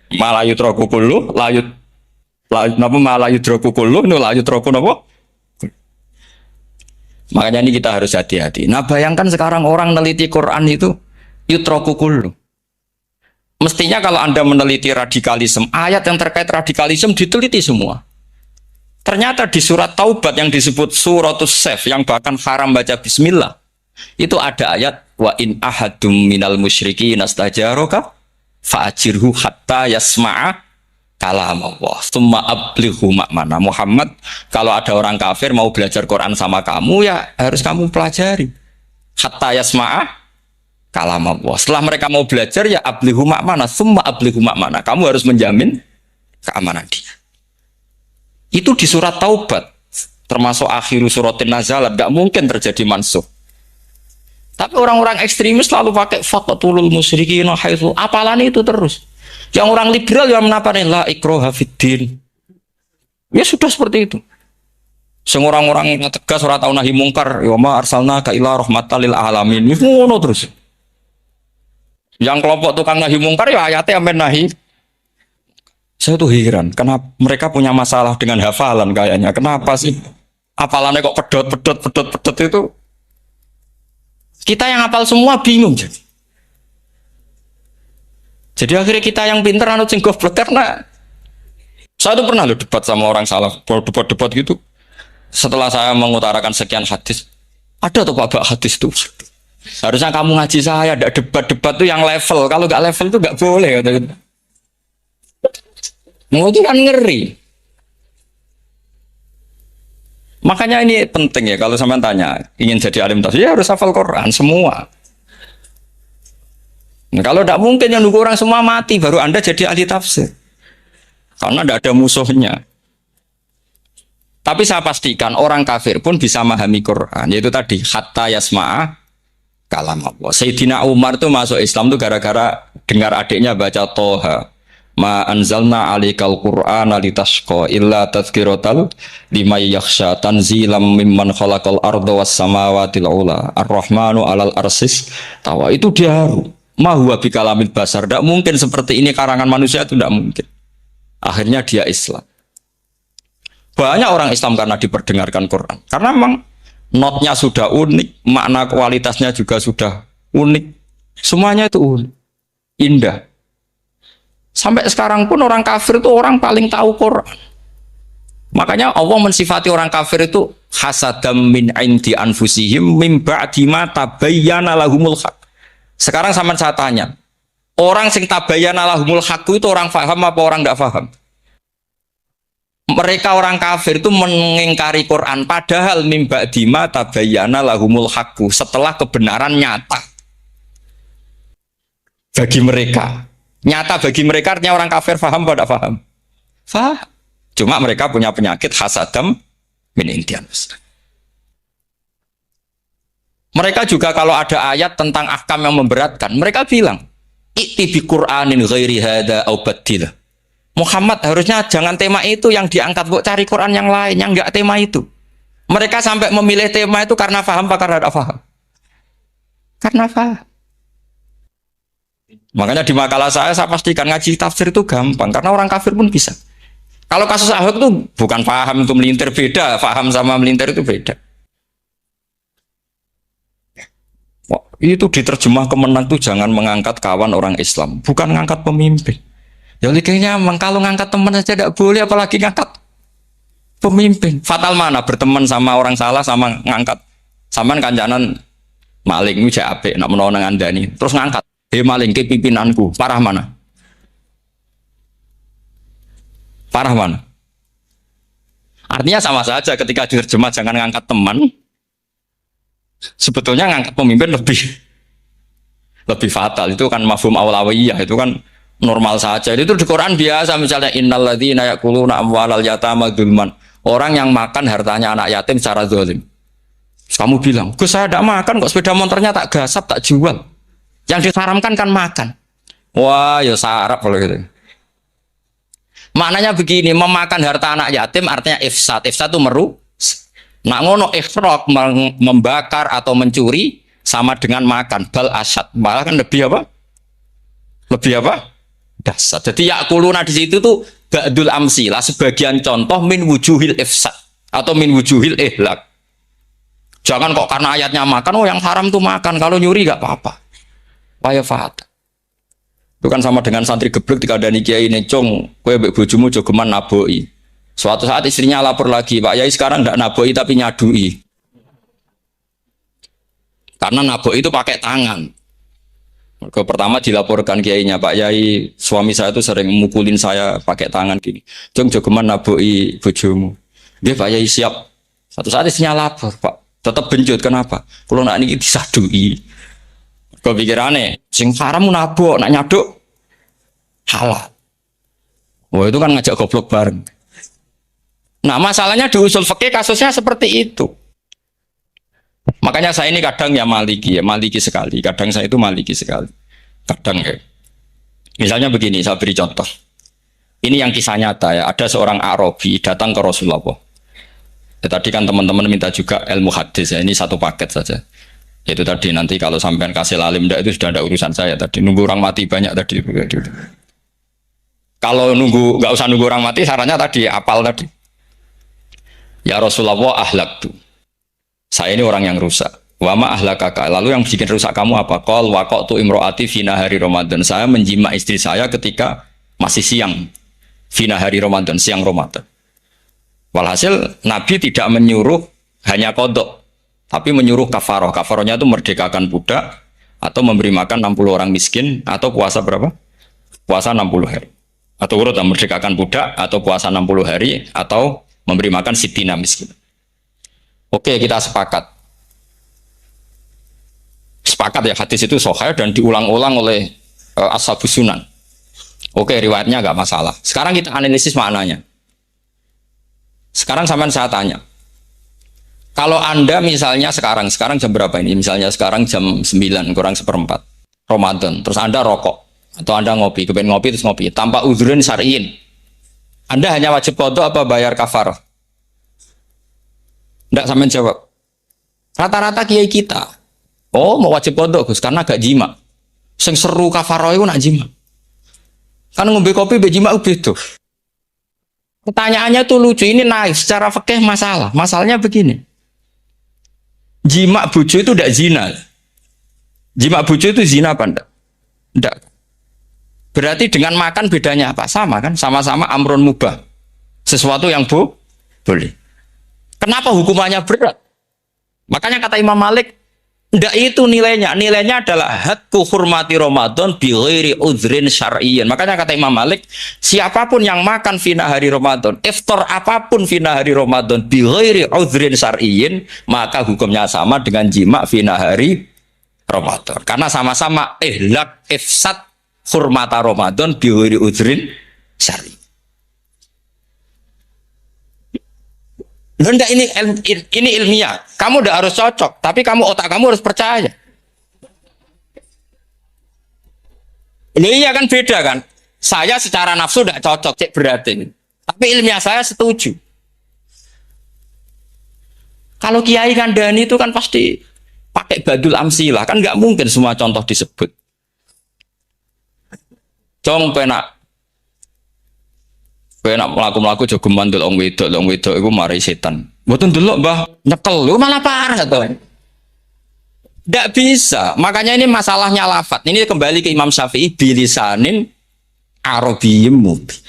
Malayu troku kullu, layut napa malayu troku kullu, nu layut troku napa? Makanya ini kita harus hati-hati. Nah, bayangkan sekarang orang meneliti Quran itu yutroku kullu. Mestinya kalau Anda meneliti radikalisme, ayat yang terkait radikalisme diteliti semua. Ternyata di surat Taubat yang disebut suratus Saif yang bahkan haram baca bismillah, itu ada ayat wa in ahadum minal musyrikin nastajaraka fa'ajirhu hatta yasma'a kalam Allah tsumma ablighu ma'mana. Muhammad, kalau ada orang kafir mau belajar Quran sama kamu, ya harus kamu pelajari hatta yasma'a kalam Allah. Setelah mereka mau belajar, ya ablighu ma'mana, tsumma ablighu ma'mana, kamu harus menjamin keamanan dia. Itu di surat Taubat, termasuk akhir suratin nazalat, gak mungkin terjadi mansuh. Tapi orang-orang ekstremis selalu pakai faqatulul musyrikin haitsu, apalan itu terus. Yang orang liberal yang menapani la ikraha fiddin. Ya sudah seperti itu. Sing orang-orang tegas ora tau nahi mungkar, ya ma arsalna ka ila rahmatal lil alamin. Itu ngono terus. Yang kelompok tukang nahi mungkar ya ayatnya amen nahi. Saya tuh heran, kenapa mereka punya masalah dengan hafalan kayaknya. Kenapa sih hafalannya kok pedot itu? Kita yang hafal semua bingung jadi. Jadi akhirnya kita yang pinter anut sing goblok, karena saya tuh pernah loh debat sama orang salah, debat gitu. Setelah saya mengutarakan sekian hadis, ada tuh Pak hadis tuh. Harusnya kamu ngaji saya, ada debat-debat tuh yang level. Kalau nggak level tuh nggak boleh. Mau itu kan ngeri. Makanya ini penting ya, kalau sampean tanya ingin jadi alim tafsir, ya harus hafal Quran semua. Nah, kalau tidak mungkin yang nunggu orang semua mati baru Anda jadi ahli tafsir, karena tidak ada musuhnya. Tapi saya pastikan orang kafir pun bisa memahami Quran, yaitu tadi hatta yasma'a kalam Allah. Sayyidina Umar tuh masuk Islam tuh gara-gara dengar adiknya baca Toha, ma anzalna alikal Qur'ana litashqa illa tadhkiratal liman yakhsha tanzilam mimman khalaqal arda was samawati ula ar-rahmanu alal arsis tawa. Itu dia ma huwa bikalamil basar, tidak mungkin seperti ini karangan manusia, itu tidak mungkin. Akhirnya dia Islam. Banyak orang Islam karena diperdengarkan Quran, karena memang notnya sudah unik, makna kualitasnya juga sudah unik, semuanya itu unik, indah. Sampai sekarang pun orang kafir itu orang paling tahu Quran. Makanya Allah mensifati orang kafir itu hasadam min indi anfusihim mim ba'di ma tabayyana lahumul haq. Sekarang sama saya tanya, orang sing tabayyana lahumul haq itu orang faham apa orang tidak faham? Mereka orang kafir itu mengingkari Quran, padahal mim ba'di ma tabayyana lahumul haq, setelah kebenaran nyata bagi mereka. Nyata bagi mereka artinya orang kafir faham atau tidak faham? Faham. Cuma mereka punya penyakit hasadam min indian. Mereka juga kalau ada ayat tentang ahkam yang memberatkan, mereka bilang, "I'ti bi Qur'anin ghairi hada au badil." Muhammad, harusnya jangan tema itu yang diangkat, kok cari Quran yang lain yang enggak tema itu. Mereka sampai memilih tema itu karena paham apa karena tidak paham? Karena paham. Makanya di makalah saya pastikan ngaji tafsir itu gampang, karena orang kafir pun bisa. Kalau kasus Ahok itu bukan paham itu melintir, beda. Paham sama melintir itu beda. Wah, itu diterjemah kemenang tuh jangan mengangkat kawan orang Islam, bukan mengangkat pemimpin. Ya kayaknya memang kalau ngangkat teman saja tidak boleh, apalagi ngangkat pemimpin. Fatal mana berteman sama orang salah sama ngangkat. Saman kancanan maling itu apik, nak menolong Anda nih, terus ngangkat. Maling ke pimpinanku, parah mana? Parah mana? Artinya sama saja ketika diterjemah jangan ngangkat teman. Sebetulnya ngangkat pemimpin lebih fatal. Itu kan mafhum awlawiyah, itu kan normal saja. Itu di Quran biasa, misalnya innalladzina ya'kuluna amwalal yatama dzulman. Orang yang makan hartanya anak yatim secara zalim. Kamu bilang, "Gus, saya tidak makan kok, sepeda motornya tak gasap, tak jual." Yang diharamkan kan makan. Wah, ya sarap kalau gitu. Maknanya begini, memakan harta anak yatim artinya ifsad. Ifsad itu nak ngono ikhraq, membakar atau mencuri sama dengan makan. Bal asad, malah kan lebih apa? Lebih apa? dasar. Jadi yakuluna di situ tuh ba'dul amsilah, sebagian contoh min wujuhil ifsad atau min wujuhil ihlak. Jangan kok karena ayatnya makan, oh yang haram tuh makan, kalau nyuri gak apa-apa. Waya fat. Itu kan sama dengan santri geblek dikandani kiai ini, cong, kowe mbek bojomu jogeman naboi. Suatu saat istrinya lapor lagi, Pak Yai sekarang ndak naboi tapi nyadui. Karena naboi itu pakai tangan. Pertama dilaporkan kiainya, Pak Yai suami saya itu sering mukulin saya pakai tangan gini. Jong jogeman naboi bojomu. Dia Pak Yai siap. Satu saat istrinya lapor, Pak. Tetap benjut, kenapa? Kalau nak ini disadui. Kepikirannya, sing haram nabok, nak nyaduk halal. Wah itu kan ngajak goblok bareng. Nah masalahnya di usul fikih kasusnya seperti itu. Makanya saya ini kadang ya maliki sekali. Kadang saya itu maliki sekali. Kadang ya. Misalnya begini, saya beri contoh. Ini yang kisah nyata ya. Ada seorang Arabi datang ke Rasulullah. Ya, tadi kan teman-teman minta juga ilmu hadis ya. Ini satu paket saja. Itu tadi nanti kalau sampean kasih lalim itu sudah ada urusan saya tadi. Nunggu orang mati banyak tadi. Kalau nggak usah nunggu orang mati, sarannya tadi apal tadi. Ya Rasulullah ahlak tuh. Saya ini orang yang rusak. Wama ahlakaka. Lalu yang bikin rusak kamu apa? Qol waqatu imroati fina hari Ramadan. Saya menjima istri saya ketika masih siang. Fina hari Ramadan, siang Ramadan. Walhasil Nabi tidak menyuruh hanya kodok, tapi menyuruh kafaroh. Kafarohnya itu merdekakan budak atau memberi makan 60 orang miskin atau puasa berapa? Puasa 60 hari. Atau urut merdekakan budak atau puasa 60 hari atau memberi makan sitina miskin. Oke, kita sepakat. Sepakat ya, hadis itu sahih dan diulang-ulang oleh Ashabus Sunan. Oke, riwayatnya nggak masalah. Sekarang kita analisis maknanya. Sekarang sampean saya tanya. Kalau Anda misalnya sekarang jam berapa ini? Misalnya sekarang jam 9 kurang seperempat Ramadan, terus Anda rokok atau Anda ngopi, kepengen ngopi terus ngopi tanpa udhrin syar'iin. Anda hanya wajib qadha apa bayar kafarah? Nggak sampean jawab. Rata-rata kiai kita, oh mau wajib qadha Gus karena gak jima. Sing seru kafarah itu nak jima. Kan ngombe kopi be jima beda. Pertanyaannya tuh lucu, ini naik secara fikih masalah. Masalahnya begini. Jima bojo itu tidak zina. Jima bojo itu zina apa enggak? Enggak. Berarti dengan makan bedanya apa? Sama kan? Sama-sama amrun mubah. Sesuatu yang boleh. Kenapa hukumannya berat? Makanya kata Imam Malik, enggak itu nilainya. Nilainya adalah hadku hurmati Ramadan bi ghairi udhrin syar'iyyin. Makanya kata Imam Malik, siapapun yang makan fina hari Ramadan, iftar apapun fina hari Ramadan bi ghairi udhrin syar'iyyin, maka hukumnya sama dengan jima fina hari Ramadan. Karena sama-sama ihlak ifsad hurmata Ramadan bi ghairi udhrin syar'iyyin. Enggak, ini ilmiah. Kamu udah harus cocok, tapi otak kamu harus percaya. Loh iya kan beda kan? Saya secara nafsu tidak cocok, cek berarti. Tapi ilmiah saya setuju. Kalau Kiai Kandani itu kan pasti pakai badul amsilah, kan nggak mungkin semua contoh disebut. Cong penak melaku jogeman delok wedok iku mari setan. Mboten delok Mbah, nyekel. Lu malah parah to. Ndak bisa. Makanya ini masalahnya lafat. Ini kembali ke Imam Syafi'i bilisanin arabiyyim mubin.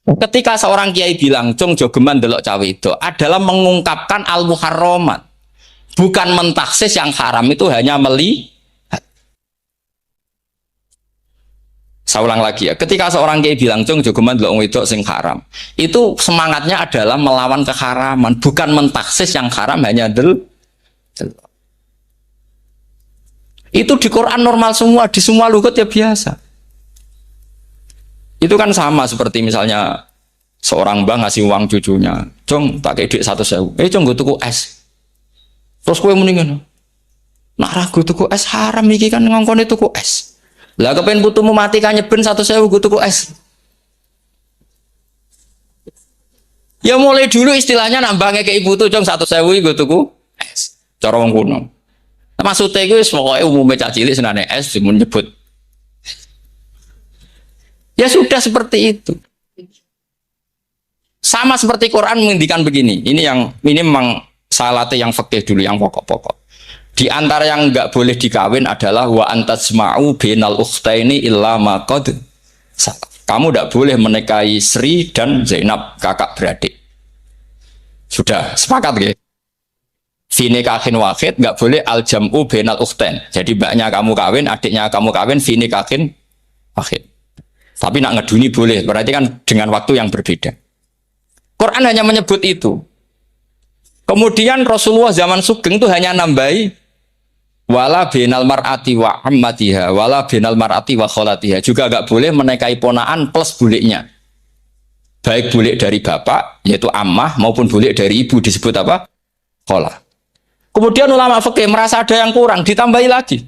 Ketika seorang kiai bilang cung jogeman delok cawe itu adalah mengungkapkan al-muharramat. Bukan mentaksis yang haram itu hanya Saya ulang lagi ya, ketika seorang kiai bilang cung jogeman delok wedok sing haram, itu semangatnya adalah melawan keharaman, bukan mentaksis yang haram hanya Itu di Quran normal semua, di semua lugat ya biasa. Itu kan sama seperti misalnya seorang mbah ngasih uang cucunya, cung tak kayak duit 100.000, cung gue tuku es. Terus gue mendingan, nak ragu tuku es haram iki kan ngongkone tuku es. Lah kepen putumu mati kan nyeben 100.000 gue tuku es. Ya mulai dulu istilahnya nambah kayak ibu tuh cung 100.000 gue tuku es. Cara wong kuno. Maksudnya gue pokoknya umumnya cah cilik senane es cuma nyebut. Ya sudah seperti itu. Sama seperti Quran menghentikan begini. Ini memang salate yang fikih dulu, yang pokok-pokok. Di antara yang nggak boleh dikawin adalah wa antasma'u bainal ukhtaini illa ma qad salaf. Kamu tidak boleh menikahi Sri dan Zainab, kakak beradik. Sudah sepakat ya? Fi nikahin wahid nggak boleh al jam'u bainal ukhtain. Jadi mbaknya kamu kawin, adiknya kamu kawin, fi nikahin wahid. Tapi nak ngeduni boleh, berarti kan dengan waktu yang berbeda. Quran hanya menyebut itu. Kemudian Rasulullah zaman Sugeng itu hanya nambahi wala binal mar'ati wa ammatiha wala binal mar'ati wa kholatiha. Juga agak boleh menikahi ponaan plus buliknya. Baik bulik dari bapak, yaitu ammah, maupun bulik dari ibu, disebut apa? Kholah. Kemudian ulama fikih merasa ada yang kurang, ditambahi lagi.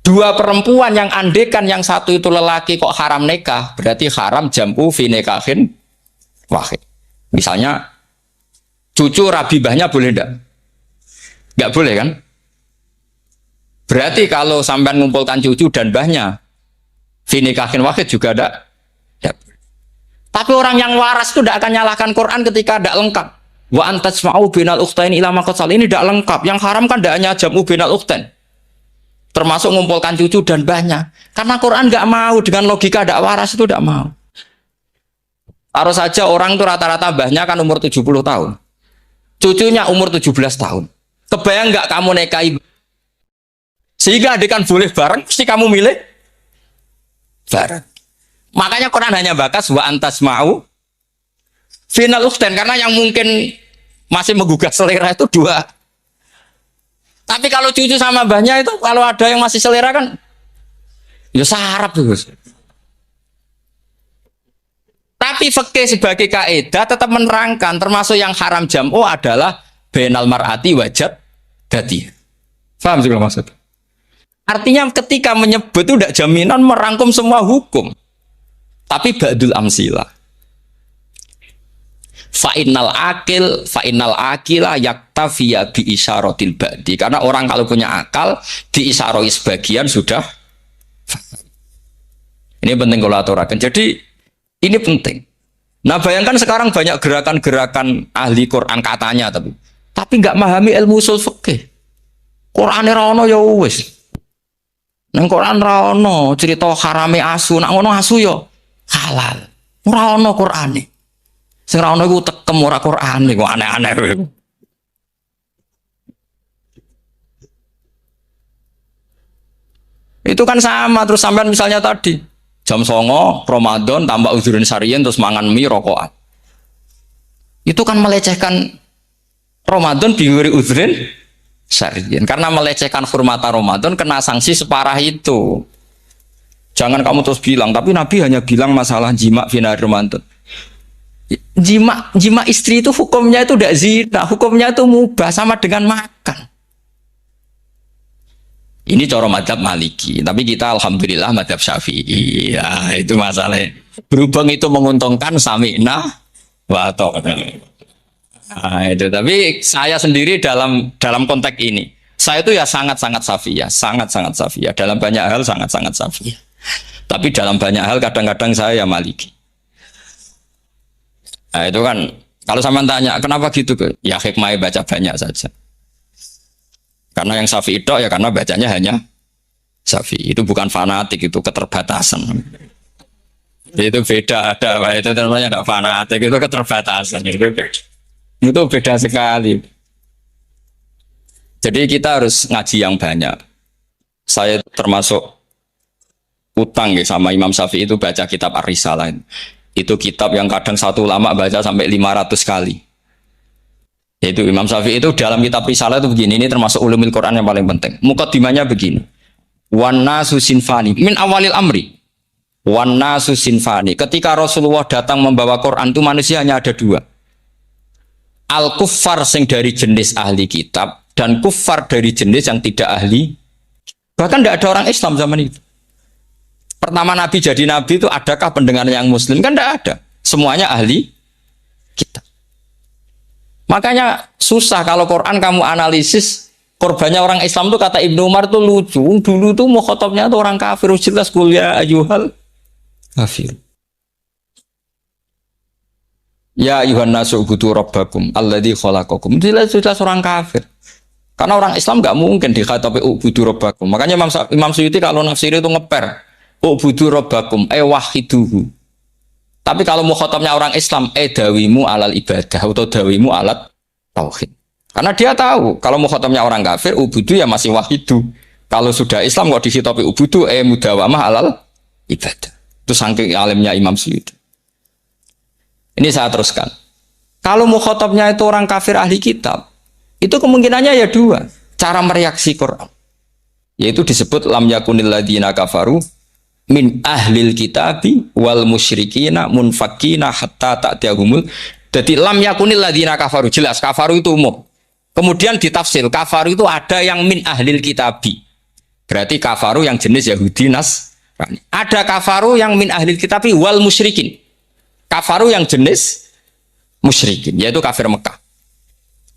Dua perempuan yang andekan yang satu itu lelaki kok haram nikah, berarti haram jam'u fi nikahin wahid. Misalnya cucu rabibahnya boleh enggak? Enggak boleh kan? Berarti kalau sampai mengumpulkan cucu dan bahnya fi nikahin wahid juga enggak? Ya. Tapi orang yang waras itu tidak akan nyalahkan Quran ketika tidak lengkap. Wa antasma'u bainal ukhtain ila ma qad salaf. Ini tidak lengkap. Yang haram kan tidak hanya jam'u bainal ukhtain. Termasuk mengumpulkan cucu dan bahnya. Karena Quran nggak mau dengan logika tidak waras itu tidak mau. Taruh saja orang itu rata-rata bahnya kan umur 70 tahun. Cucunya umur 17 tahun. Kebayang nggak kamu nikahi? Sehingga adik kan boleh bareng, mesti kamu milih bareng. Makanya Quran hanya bakas wa antasma'u final ukhtain, karena yang mungkin masih menggugah selera itu dua. Tapi kalau cucu sama mbahnya itu, kalau ada yang masih selera kan ya sarap tuh. Tapi fikih sebagai kaidah tetap menerangkan termasuk yang haram jam'u adalah bainal mar'ati wajad dati. Paham sih maksud? Artinya ketika menyebut itu tidak jaminan merangkum semua hukum. Tapi ba'dul amsilah. Fa'innal akila yaktafiya bi isyaratil ba'di. Karena orang kalau punya akal diisyaroi sebagian sudah. Ini penting kalau aturakan. Jadi ini penting. Nah bayangkan sekarang banyak gerakan-gerakan ahli Quran katanya tapi nggak memahami ilmu usul fikih. Quran ra ono ya wis. Nang Quran ra ono cerita harame asu, nak ngono asu ya halal. Ora ono Qurane. Sing ra ono iku tekem ora Quran iku aneh-aneh. Itu kan sama terus sampean misalnya tadi jam 09.00 Ramadan tambah uzurin syariah terus mangan mie rokokan. Itu kan melecehkan Ramadan biwiri uzurin syariah. Karena melecehkan hurmata Ramadan kena sanksi separah itu. Jangan kamu terus bilang, tapi Nabi hanya bilang masalah jima fi nahar Ramadan. Jima istri itu hukumnya itu tidak zina, hukumnya itu mubah sama dengan makan. Ini cara madzhab Maliki, tapi kita alhamdulillah madzhab Syafi'i. Ya, itu masalahnya. Berhubung itu menguntungkan sami'na wa ata'na. Nah, itu. Tapi saya sendiri dalam konteks ini, saya itu ya sangat-sangat Syafi'iyah, sangat-sangat Syafi'iyah. Dalam banyak hal sangat-sangat Syafi'iyah. Tapi dalam banyak hal kadang-kadang saya ya Maliki. Nah, itu kan kalau sama tanya kenapa gitu? Ya hikmah baca banyak saja. Karena yang Syafi'i itu ya karena bacanya hanya Syafi'i. Itu bukan fanatik, itu keterbatasan. Itu beda, itu namanya tidak fanatik, itu keterbatasan. Itu beda sekali. Jadi kita harus ngaji yang banyak. Saya termasuk utang ya sama Imam Syafi'i itu baca kitab Ar-Risalah. Itu kitab yang kadang satu ulama baca sampai 500 kali. Yaitu Imam Syafi'i itu dalam kitab Risalah itu begini, ini termasuk ulumul Quran yang paling penting. Muqaddimahnya begini. Wan nasu sinfani min awalil amri. Wan nasu sinfani. Ketika Rasulullah datang membawa Quran itu manusia hanya ada dua. Al kuffar sing dari jenis ahli kitab dan kuffar dari jenis yang tidak ahli. Bahkan tidak ada orang Islam zaman itu. Pertama Nabi jadi Nabi itu adakah pendengar yang Muslim? Kan tidak ada. Semuanya ahli kitab. Makanya susah kalau Quran kamu analisis korbannya orang Islam tuh kata Ibnu Umar tuh lucu. Dulu tuh mukhotobnya tuh orang kafir jelas kuliah ayuhal kafir. Ya ayuhan nasu ubudu rabbakum alladzi khalaqakum. Jelas orang kafir. Karena orang Islam nggak mungkin dikhatabi ubudu rabbakum. Makanya Imam Suyuti kalau nafsir itu ngeper ubudu rabbakum wahiduhu. Tapi kalau mukhatabnya orang Islam dawimu alal ibadah atau dawimu alat tauhid. Karena dia tahu kalau mukhatabnya orang kafir ubudu ya masih wahidu. Kalau sudah Islam kok dikhitabi ubudu mudawamah alal ibadah. Itu saking alimnya Imam Suyuti. Ini saya teruskan. Kalau mukhatabnya itu orang kafir ahli kitab, itu kemungkinannya ya dua. Cara mereaksi Quran. Yaitu disebut lam yakunil ladina kafaru min ahlil kitabi wal musyrikina munfakina hatta ta'tiyahumul. Jadi lam yakunil ladina kafaru. Jelas, kafaru itu umum. Kemudian ditafsir, kafaru itu ada yang min ahlil kitabi. Berarti kafaru yang jenis Yahudi Nasrani. Ada kafaru yang min ahlil kitabi wal musyrikin. Kafaru yang jenis musyrikin, yaitu kafir Mekah.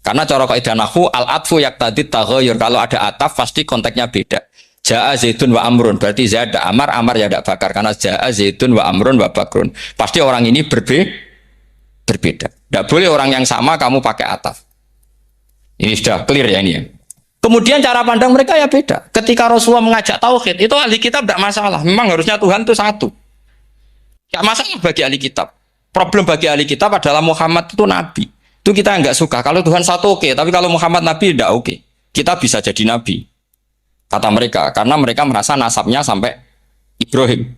Karena cara kaidah nahwu al-atfu yaqtadi taghayyur. Kalau ada ataf pasti konteksnya beda. Ja'a Zaidun wa Amrun, berarti Zaid ada Amar, Amar ya ada Bakar. Karena Ja'a Zaidun wa Amrun wa Bakrun. Pasti orang ini berbeda. Tidak boleh orang yang sama kamu pakai ataf. Ini sudah clear ya ini ya. Kemudian cara pandang mereka ya beda. Ketika Rasulullah mengajak tauhid, itu ahli kitab tidak masalah. Memang harusnya Tuhan itu satu. Tidak masalah bagi ahli kitab. Problem bagi ahli kitab adalah Muhammad itu nabi. Itu kita nggak suka. Kalau Tuhan satu oke, tapi kalau Muhammad nabi tidak oke. Kita bisa jadi nabi. Kata mereka, karena mereka merasa nasabnya sampai Ibrahim.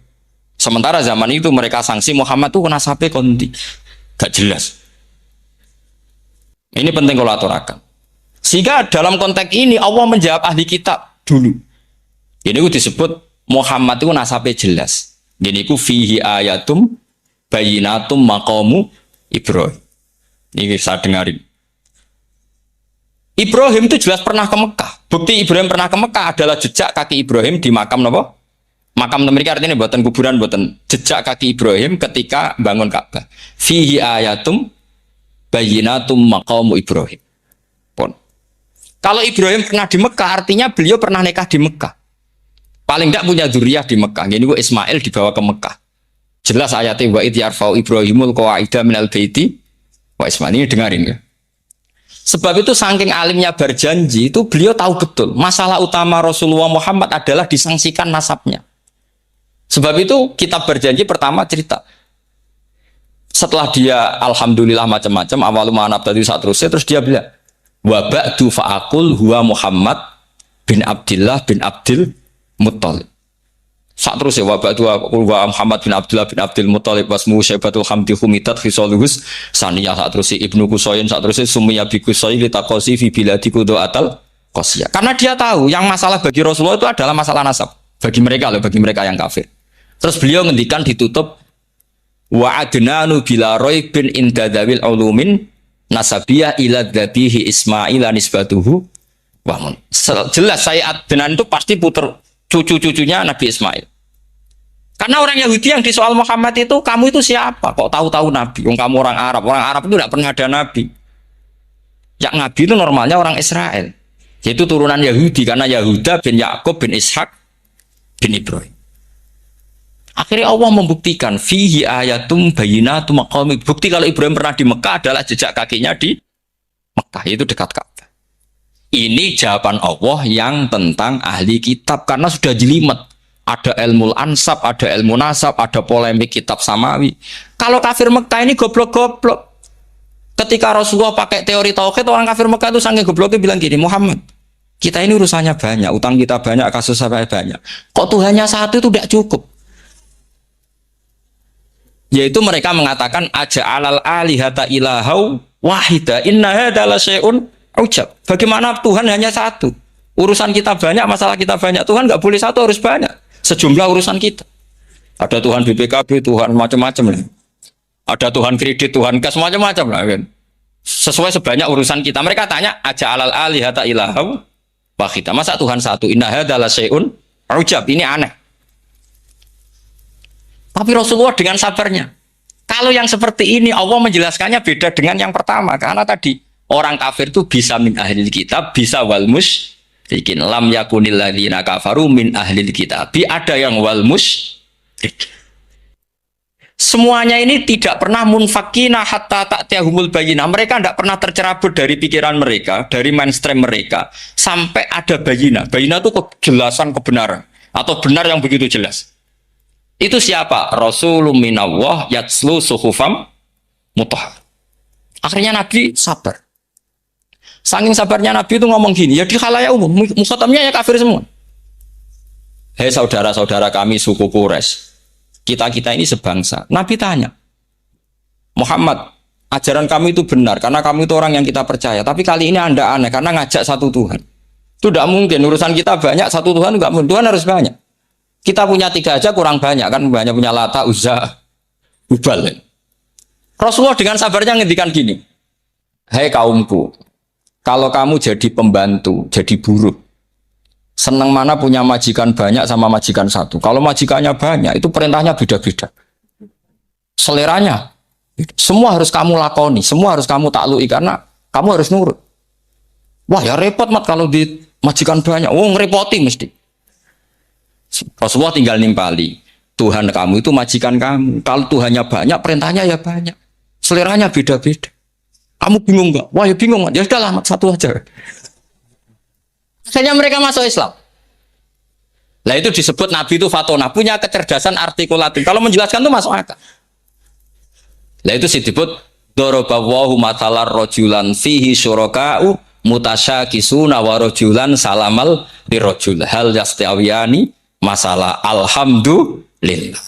Sementara zaman itu mereka sanksi Muhammad itu nasabnya konti. Gak jelas. Ini penting kalau aturakan. Sehingga dalam konteks ini Allah menjawab ahli kitab dulu. Ini disebut Muhammad itu nasabnya jelas. Ini ku fihi ayatum bayinatum maqamu Ibrahim. Ini saya dengarin. Ibrahim itu jelas pernah ke Mekah. Bukti Ibrahim pernah ke Mekah adalah jejak kaki Ibrahim di makam apa? Makam mereka artinya buatan kuburan, buatan jejak kaki Ibrahim ketika bangun Ka'bah. Fihi ayatum bayinatum maqamu Ibrahim. Pun. Kalau Ibrahim pernah di Mekah artinya beliau pernah nikah di Mekah. Paling tidak punya dzurriyyah di Mekah. Ini gua Ismail dibawa ke Mekah. Jelas ayatnya wa id yarfa'u Ibrahimul qawaida minal baiti wa Ismail. Ini dengarin ya. Sebab itu saking alimnya berjanji itu beliau tahu betul masalah utama Rasulullah Muhammad adalah disangsikan nasabnya. Sebab itu kitab berjanji pertama cerita setelah dia alhamdulillah macam-macam awal manab tadi saat terus dia bilang wa ba'du fa'aqul huwa Muhammad bin Abdullah bin Abdul Muttalib. Saat terus ya wabak itu wa Muhammad bin Abdullah bin Abdul Muttalib wasmu Syaibatul Hamdi Humidat Khisaluhus Saniyah. Saat terus Ibnu Qusayn, saat terus Sumiyah bi Qusayn litaqasi fi biladi Qudu'atal Qasiyah. Karena dia tahu yang masalah bagi Rasulullah itu adalah masalah nasab bagi mereka yang kafir. Terus beliau ngendikan ditutup wa adnanu bila raibin inda dzawil ulumin nasabiyah ila dzabihi Ismail nisbatuhu wa mun. Jelas saya Adnan itu pasti puter cucu-cucunya Nabi Ismail. Karena orang Yahudi yang disoal Muhammad itu, kamu itu siapa? Kok tahu-tahu Nabi? Kamu orang Arab. Orang Arab itu tidak pernah ada Nabi. Yang Nabi itu normalnya orang Israel. Yaitu turunan Yahudi. Karena Yahuda bin Yakub bin Ishak bin Ibrahim. Akhirnya Allah membuktikan. Fihi ayatum bayinatum maqami. Bukti kalau Ibrahim pernah di Mekah adalah jejak kakinya di Mekah. Itu dekat Ka'bah. Ini jawaban Allah yang tentang ahli kitab. Karena sudah jelimet. Ada ilmu ansab, ada ilmu nasab, ada polemik kitab samawi. Kalau kafir Mekah ini goblok-goblok. Ketika Rasulullah pakai teori tauhid, orang kafir Mekah itu sangat gobloknya bilang gini, Muhammad, kita ini urusannya banyak, utang kita banyak, kasus saya banyak. Kok Tuhannya satu itu tidak cukup? Yaitu mereka mengatakan aja'alal alihata ilahau wahida inna hadza la syai'un ujab. Bagaimana Tuhan hanya satu? Urusan kita banyak, masalah kita banyak. Tuhan nggak boleh satu, harus banyak. Sejumlah urusan kita. Ada Tuhan BPKB, Tuhan macam-macam lah. Ada Tuhan kredit, Tuhan kas macam-macam lah kan. Sesuai sebanyak urusan kita. Mereka tanya aja alal alihata ilahau wahida. Masa Tuhan satu? Inna hadza la syai'un ujab. Ini aneh. Tapi Rasulullah dengan sabarnya. Kalau yang seperti ini Allah menjelaskannya beda dengan yang pertama. Karena tadi orang kafir itu bisa min ahlil kitab, bisa wal bikin lam yakunil ladzina kafaru min ahlil kitab. Ada yang wal musyrik. Semuanya ini tidak pernah munfakina hatta ta'tiyahumul bayyinah. Mereka tidak pernah tercerabut dari pikiran mereka, dari mainstream mereka, sampai ada bayyinah. Bayyinah itu kejelasan kebenaran atau benar yang begitu jelas. Itu siapa? Rasulun minallah yatslu suhufam mutahhar. Akhirnya Nabi sabar. Saking sabarnya Nabi itu ngomong gini, ya di khalayak umum, mukhatamnya ya kafir semua. Hei saudara-saudara kami suku Quraisy, kita ini sebangsa. Nabi tanya, Muhammad, ajaran kami itu benar karena kami itu orang yang kita percaya. Tapi kali ini Anda aneh karena ngajak satu Tuhan. Itu tidak mungkin. Urusan kita banyak, satu Tuhan enggak mungkin. Tuhan harus banyak. Kita punya 3 aja kurang banyak kan? Banyak punya Lata, Uzza, Hubal. Rasulullah dengan sabarnya ngendikan gini, hei kaumku, kalau kamu jadi pembantu, jadi buruh, senang mana punya majikan banyak sama majikan satu. Kalau majikannya banyak, itu perintahnya beda-beda. Seleranya, semua harus kamu lakoni, semua harus kamu taklui karena kamu harus nurut. Wah ya repot mat kalau di majikan banyak. Oh ngerepoti mesti. Rasulullah tinggal nimpali. Tuhan kamu itu majikan kamu. Kalau Tuhannya banyak, perintahnya ya banyak. Seleranya beda-beda. Kamu bingung nggak? Wah ya bingung. Ya sudah lah, satu aja. Akhirnya mereka masuk Islam. Lah itu disebut Nabi itu fatona, punya kecerdasan artikulatif. Kalau menjelaskan itu masuk akal. Lah itu disebut dorobawahu matalar rojulan fihi syuraka'u mutasyakisuna wa rojulan salamal dirojul hal yastawiyani masalah alhamdulillah.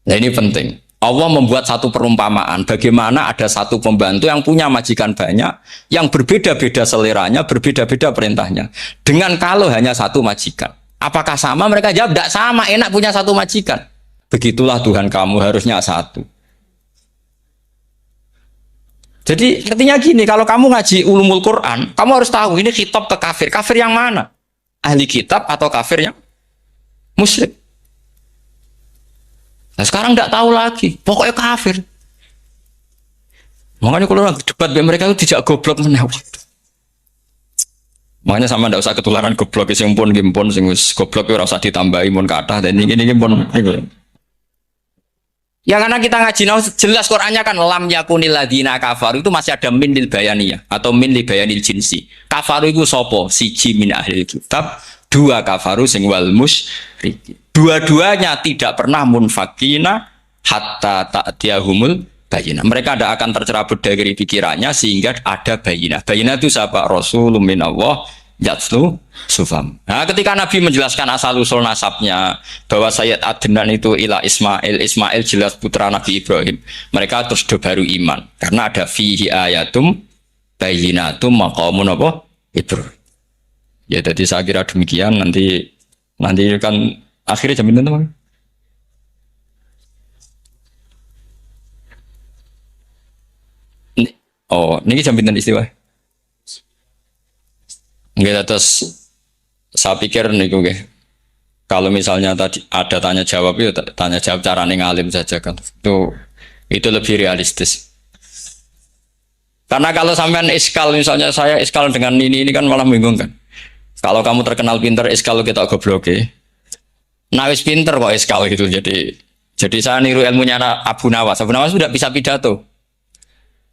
Nah ini penting. Allah membuat satu perumpamaan bagaimana ada satu pembantu yang punya majikan banyak yang berbeda-beda seleranya, berbeda-beda perintahnya. Dengan kalau hanya satu majikan. Apakah sama? Mereka jawab, tidak sama, enak punya satu majikan. Begitulah Tuhan kamu harusnya satu. Jadi artinya gini, kalau kamu ngaji ulumul Quran, kamu harus tahu ini khitab ke kafir. Kafir yang mana? Ahli kitab atau kafir yang musyrik? Nah sekarang tidak tahu lagi, pokoknya kafir. Makanya kalau orang debat mereka itu tidak goblok menewak. Makanya sama tidak usah ketularan goblok, sing pun gimpun, sing goblok itu rasa ditambahi pun kata dan ini pun. Ya karena kita ngaji jelas Qurannya kan lam yakunil ladina kafaru itu masih ada min lil bayaniyah atau min lil bayanil jinsi. Kafaru itu sopo siji min ahli kitab, 2 kafaru sing wal musyrik. Dua-duanya tidak pernah munfakina hatta ta'tiyahumul bayyinah. Mereka tidak akan tercerabut dari pikirannya sehingga ada bayyinah. Bayyinah itu siapa? Rasulun minallah yatslu sufam. Nah, ketika Nabi menjelaskan asal-usul nasabnya bahwa Sayyid Adnan itu ila Ismail, Ismail jelas putra Nabi Ibrahim. Mereka terus baru iman karena ada fihi ayatum bayyinatum maqamun apa? Ibrahim. Ya jadi saya kira demikian nanti kan akhirnya jam itu teman. Oh, ini jam pinten istiwa. Enggak terus saya pikir nih gue. Kalau misalnya tadi ada tanya jawab ya tanya jawab cara ngalim saja kan. Itu lebih realistis. Karena kalau sampean iskal misalnya saya iskal dengan ini kan malah bingung kan. Kalau kamu terkenal pinter iskal kita goblok ya. Nah wis pinter kok iskal gitu jadi saya niru ilmunya Abu Nawas. Abu Nawas sudah bisa pidato.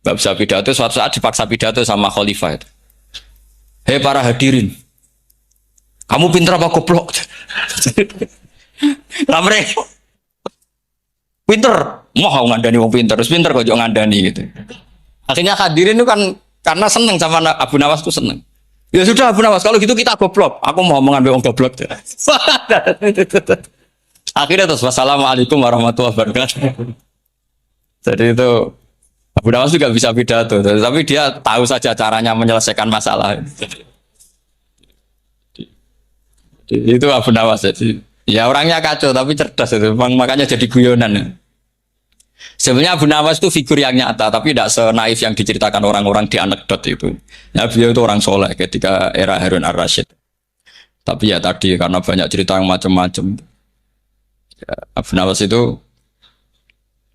Gak bisa pidato, suatu saat dipaksa pidato sama khalifah itu. Hei para hadirin, kamu pinter apa goblok? Lah mereka pinter, mau ngandani wong pinter, terus pinter kok ngandani gitu. Akhirnya hadirin itu kan karena seneng sama Abu Nawas itu seneng. Ya sudah Abu Nawas, kalau gitu kita goblok. Aku mau mengambil wong goblok. Akhirnya terus wassalamualaikum warahmatullahi wabarakatuh. Jadi itu Abu Nawas juga bisa pidato, tapi dia tahu saja caranya menyelesaikan masalah. Itu Abu Nawas. Jadi, ya orangnya kacau tapi cerdas itu, makanya jadi guyonan. Sebenarnya Abu Nawas itu figur yang nyata, tapi tidak senaif yang diceritakan orang-orang di anekdot itu. Ya, beliau itu orang soleh ketika era Harun ar-Rasyid. Tapi ya tadi karena banyak cerita yang macam-macam. Ya, Abu Nawas itu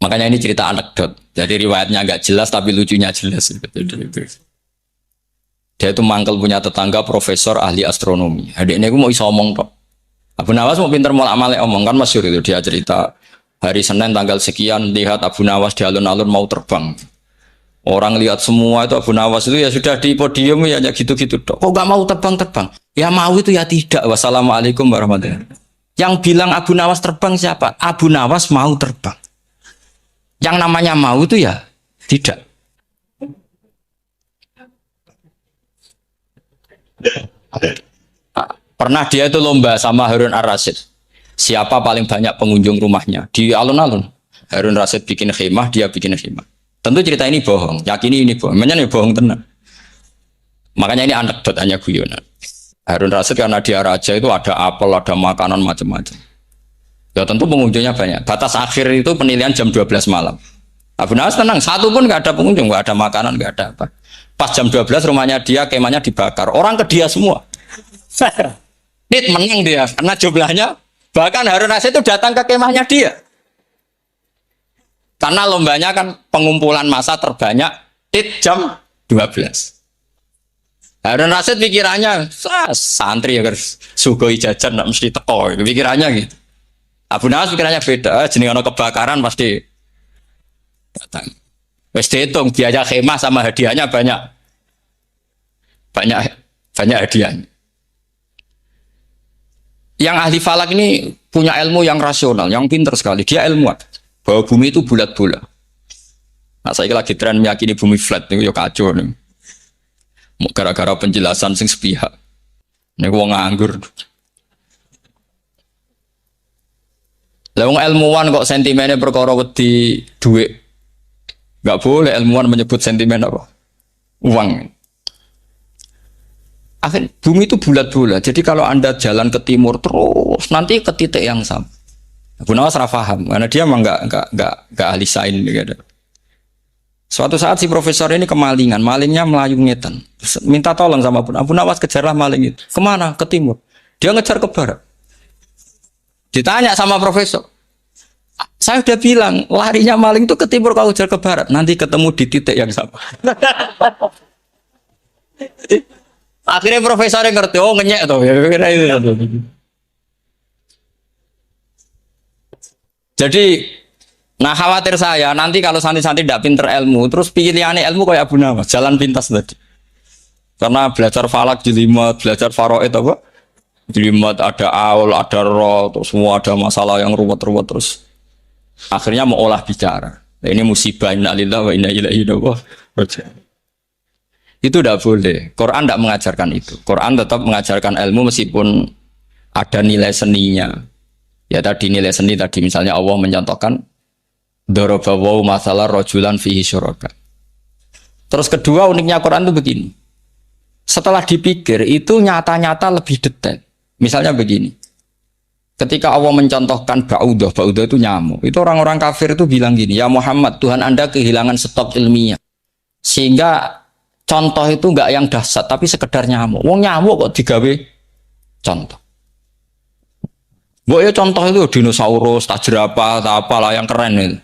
makanya ini cerita anekdot. Jadi riwayatnya nggak jelas tapi lucunya jelas. Dia itu mangkel punya tetangga profesor ahli astronomi. Adiknya aku mau iso omong kok. Abu Nawas mau pinter mau amalnya omong kan masyhur itu dia cerita Hari Senin tanggal sekian lihat Abu Nawas di alun-alun mau terbang. Orang lihat semua itu Abu Nawas itu ya sudah di podium ya gitu-gitu dok. Kok nggak mau terbang-terbang? Ya mau itu ya tidak. Wassalamualaikum warahmatullahi wabarakatuh. Yang bilang Abu Nawas terbang siapa? Abu Nawas mau terbang. Yang namanya mau itu ya tidak. Pernah dia itu lomba sama Harun Ar-Rasyid. Siapa paling banyak pengunjung rumahnya di alun-alun? Harun Rasyid bikin khemah, dia bikin khemah. Tentu cerita ini bohong, yakini ini bohong. Makanya ini bohong tenang. Makanya ini anekdot, hanya guyonan. Harun Rasyid karena dia raja itu ada apel, ada makanan macam-macam. Ya tentu pengunjungnya banyak. Batas akhir itu penilaian jam 12 malam. Abu Nawas tenang, satu pun nggak ada pengunjung, nggak ada makanan, nggak ada apa. Pas jam 12 rumahnya dia, kemahnya dibakar. Orang ke dia semua. Nit menang dia karena jumlahnya. Bahkan Harun Rasyid itu datang ke kemahnya dia. Karena lombanya kan pengumpulan massa terbanyak jam 12. Harun Rasyid pikirannya santri ya guys, sugoi jajan nggak mesti teko. Pikirannya gitu. Abu Nawas pikirannya beda. Jeneng ono kebakaran pasti datang. Wes dihitung biaya khemah sama hadiahnya banyak. Banyak hadiahnya. Yang ahli falak ini punya ilmu yang rasional, yang pintar sekali. Dia ilmuwan bahwa bumi itu bulat-bulat. Nah, saya lagi tren meyakini bumi flat nih, yo kacau nih. Gara-gara penjelasan sing sepihak. Nih wong nganggur. Lah wong ilmuwan kok sentimennya perkara wedi duit. Enggak boleh ilmuwan menyebut sentimen apa? Uang. Akhir bumi itu bulat-bulat. Jadi kalau Anda jalan ke timur terus nanti ke titik yang sama. Abu Nawas paham karena dia memang enggak ahli sains gitu. Suatu saat si profesor ini kemalingan, malingnya melayu ngetan. Minta tolong sama Abu Nawas, kejarlah maling itu. Kemana? Ke timur. Dia ngejar ke barat. Ditanya sama profesor. Saya udah bilang, larinya maling itu ke timur, kalau ngejar ke barat. Nanti ketemu di titik yang sama. Akhirnya profesornya ngerti, oh ngenyek tuh. Jadi, nah khawatir saya nanti kalau santri-santri tidak pinter ilmu, terus pilihannya ilmu kayak Abu Nawas, jalan pintas tadi. Karena belajar falak jelimet, belajar faraid apa? Jelimet ada aul, ada roh, terus semua ada masalah yang ruwet-ruwet terus. Akhirnya mau olah bicara. Ini musibah inna lillahi wa inna ilaihi raji'un. Itu tidak boleh. Quran tidak mengajarkan itu. Quran tetap mengajarkan ilmu meskipun ada nilai seninya. Ya tadi nilai seni tadi misalnya Allah mencontohkan darabawu masalah rajulan fihi syuraka. Terus kedua uniknya Quran itu begini. Setelah dipikir itu nyata-nyata lebih detail. Misalnya begini. Ketika Allah mencontohkan ba'udah itu nyamuk. Itu orang-orang kafir itu bilang gini, ya Muhammad, Tuhan Anda kehilangan stok ilmiah. Sehingga contoh itu enggak yang dahsyat, tapi sekedar nyamuk. Wong nyamuk kok digawe contoh. Mbok ya contoh itu dinosaurus, tak jerapah, tak apalah yang keren itu.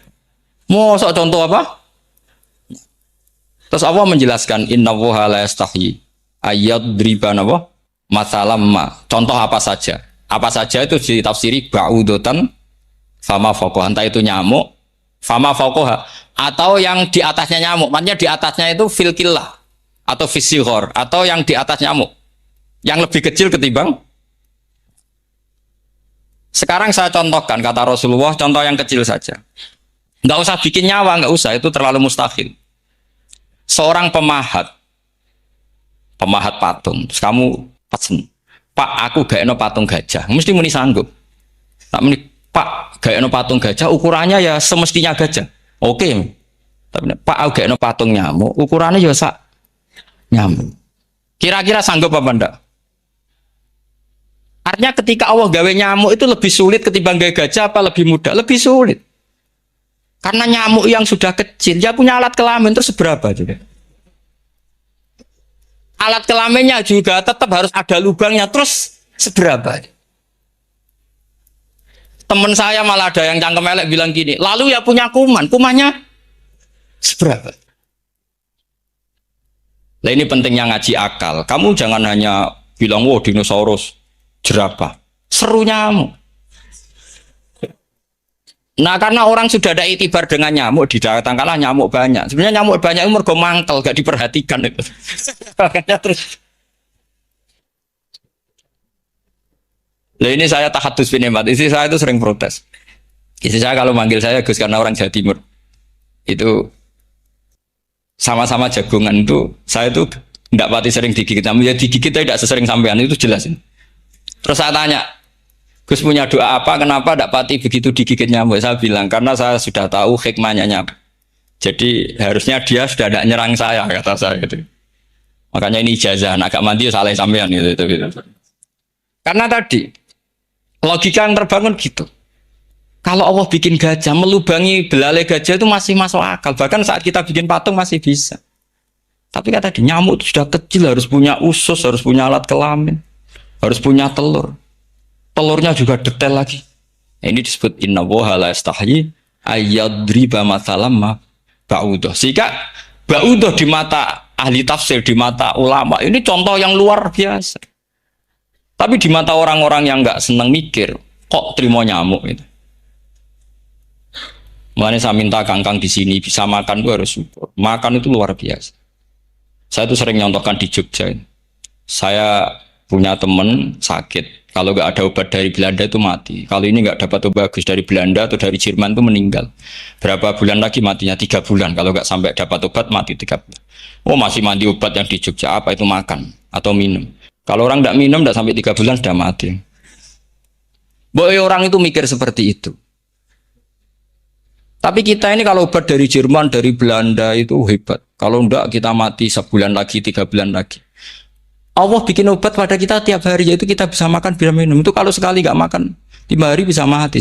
Mosok contoh apa? Terus Allah menjelaskan innallaha la yastahyi ayyadriba apa? Masalam ma. Contoh apa saja? Apa saja itu ditafsiri ba'udatan fama fawqaha, entah itu nyamuk, fama fawqaha atau yang di atasnya nyamuk. Maksudnya di atasnya itu filkillah atau fisihor atau yang di atas nyamuk. Yang lebih kecil ketimbang. Sekarang saya contohkan kata Rasulullah, contoh yang kecil saja. Enggak usah bikin nyawa, enggak usah, itu terlalu mustahil. Seorang pemahat patung, terus kamu pesen, Pak, aku gak eno patung gajah, mesti muni sanggup. Tak muni, Pak, gak eno patung gajah, ukurannya ya semestinya gajah. Oke. Tapi Pak, aku gak eno patung nyamuk, ukurannya ya sak nyamuk. Kira-kira sanggup apa enggak? Artinya ketika Allah gawe nyamuk itu lebih sulit ketimbang gawe gajah apa lebih mudah? Lebih sulit. Karena nyamuk yang sudah kecil, dia punya alat kelamin terus seberapa juga? Alat kelaminnya juga tetap harus ada lubangnya terus seberapa? Teman saya malah ada yang cangkem elek bilang gini, lalu ya punya kuman, kumannya seberapa? Nah ini pentingnya ngaji akal. Kamu jangan hanya bilang, wow dinosaurus, jerapah, seru nyamuk. Nah karena orang sudah ada itibar dengan nyamuk, didatangkanlah nyamuk banyak. Sebenarnya nyamuk banyak itu mergo mangkel, gak diperhatikan itu. Makanya terus. Lah ini saya tahadus binemat. Istri saya itu sering protes. Istri saya kalau manggil saya Gus karena orang Jawa Timur. Itu sama-sama jagongan itu saya itu tidak pati sering digigit. Namun ya digigit tidak sesering sampean itu jelas. Terus saya tanya, Gus punya doa apa? Kenapa tidak pati begitu digigit nyamuk? Saya bilang karena saya sudah tahu hikmahnya nyamuk. Jadi harusnya dia sudah tidak nyerang saya kata saya gitu. Makanya ini ijazah, agak mandi salah sampean gitu. Karena tadi logika yang terbangun gitu. Kalau Allah bikin gajah melubangi belalai gajah itu masih masuk akal. Bahkan saat kita bikin patung masih bisa. Tapi kata tadi nyamuk itu sudah kecil harus punya usus, harus punya alat kelamin, harus punya telur. Telurnya juga detail lagi. Ini disebut inna woha la yastahyi ayyadriba mathalam ma ba'udah. Sehingga ba'udah di mata ahli tafsir, di mata ulama ini contoh yang luar biasa. Tapi di mata orang-orang yang nggak seneng mikir, kok terima nyamuk itu. Makanya saya minta kangkang di sini bisa makan itu harus syukur. Makan itu luar biasa. Saya itu sering nyontohkan di Jogja. Saya punya teman sakit. Kalau nggak ada obat dari Belanda itu mati. Kalau ini nggak dapat obat bagus dari Belanda atau dari Jerman itu meninggal. Berapa bulan lagi matinya? 3 bulan. Kalau nggak sampai dapat obat mati 3 bulan. Oh masih mandi obat yang di Jogja apa itu makan atau minum. Kalau orang nggak minum nggak sampai 3 bulan sudah mati. Boy orang itu mikir seperti itu. Tapi kita ini kalau obat dari Jerman, dari Belanda itu hebat. Kalau enggak kita mati sebulan lagi, 3 bulan lagi. Allah bikin obat pada kita tiap hari, yaitu kita bisa makan, bisa minum. Itu kalau sekali nggak makan, 5 hari bisa mati.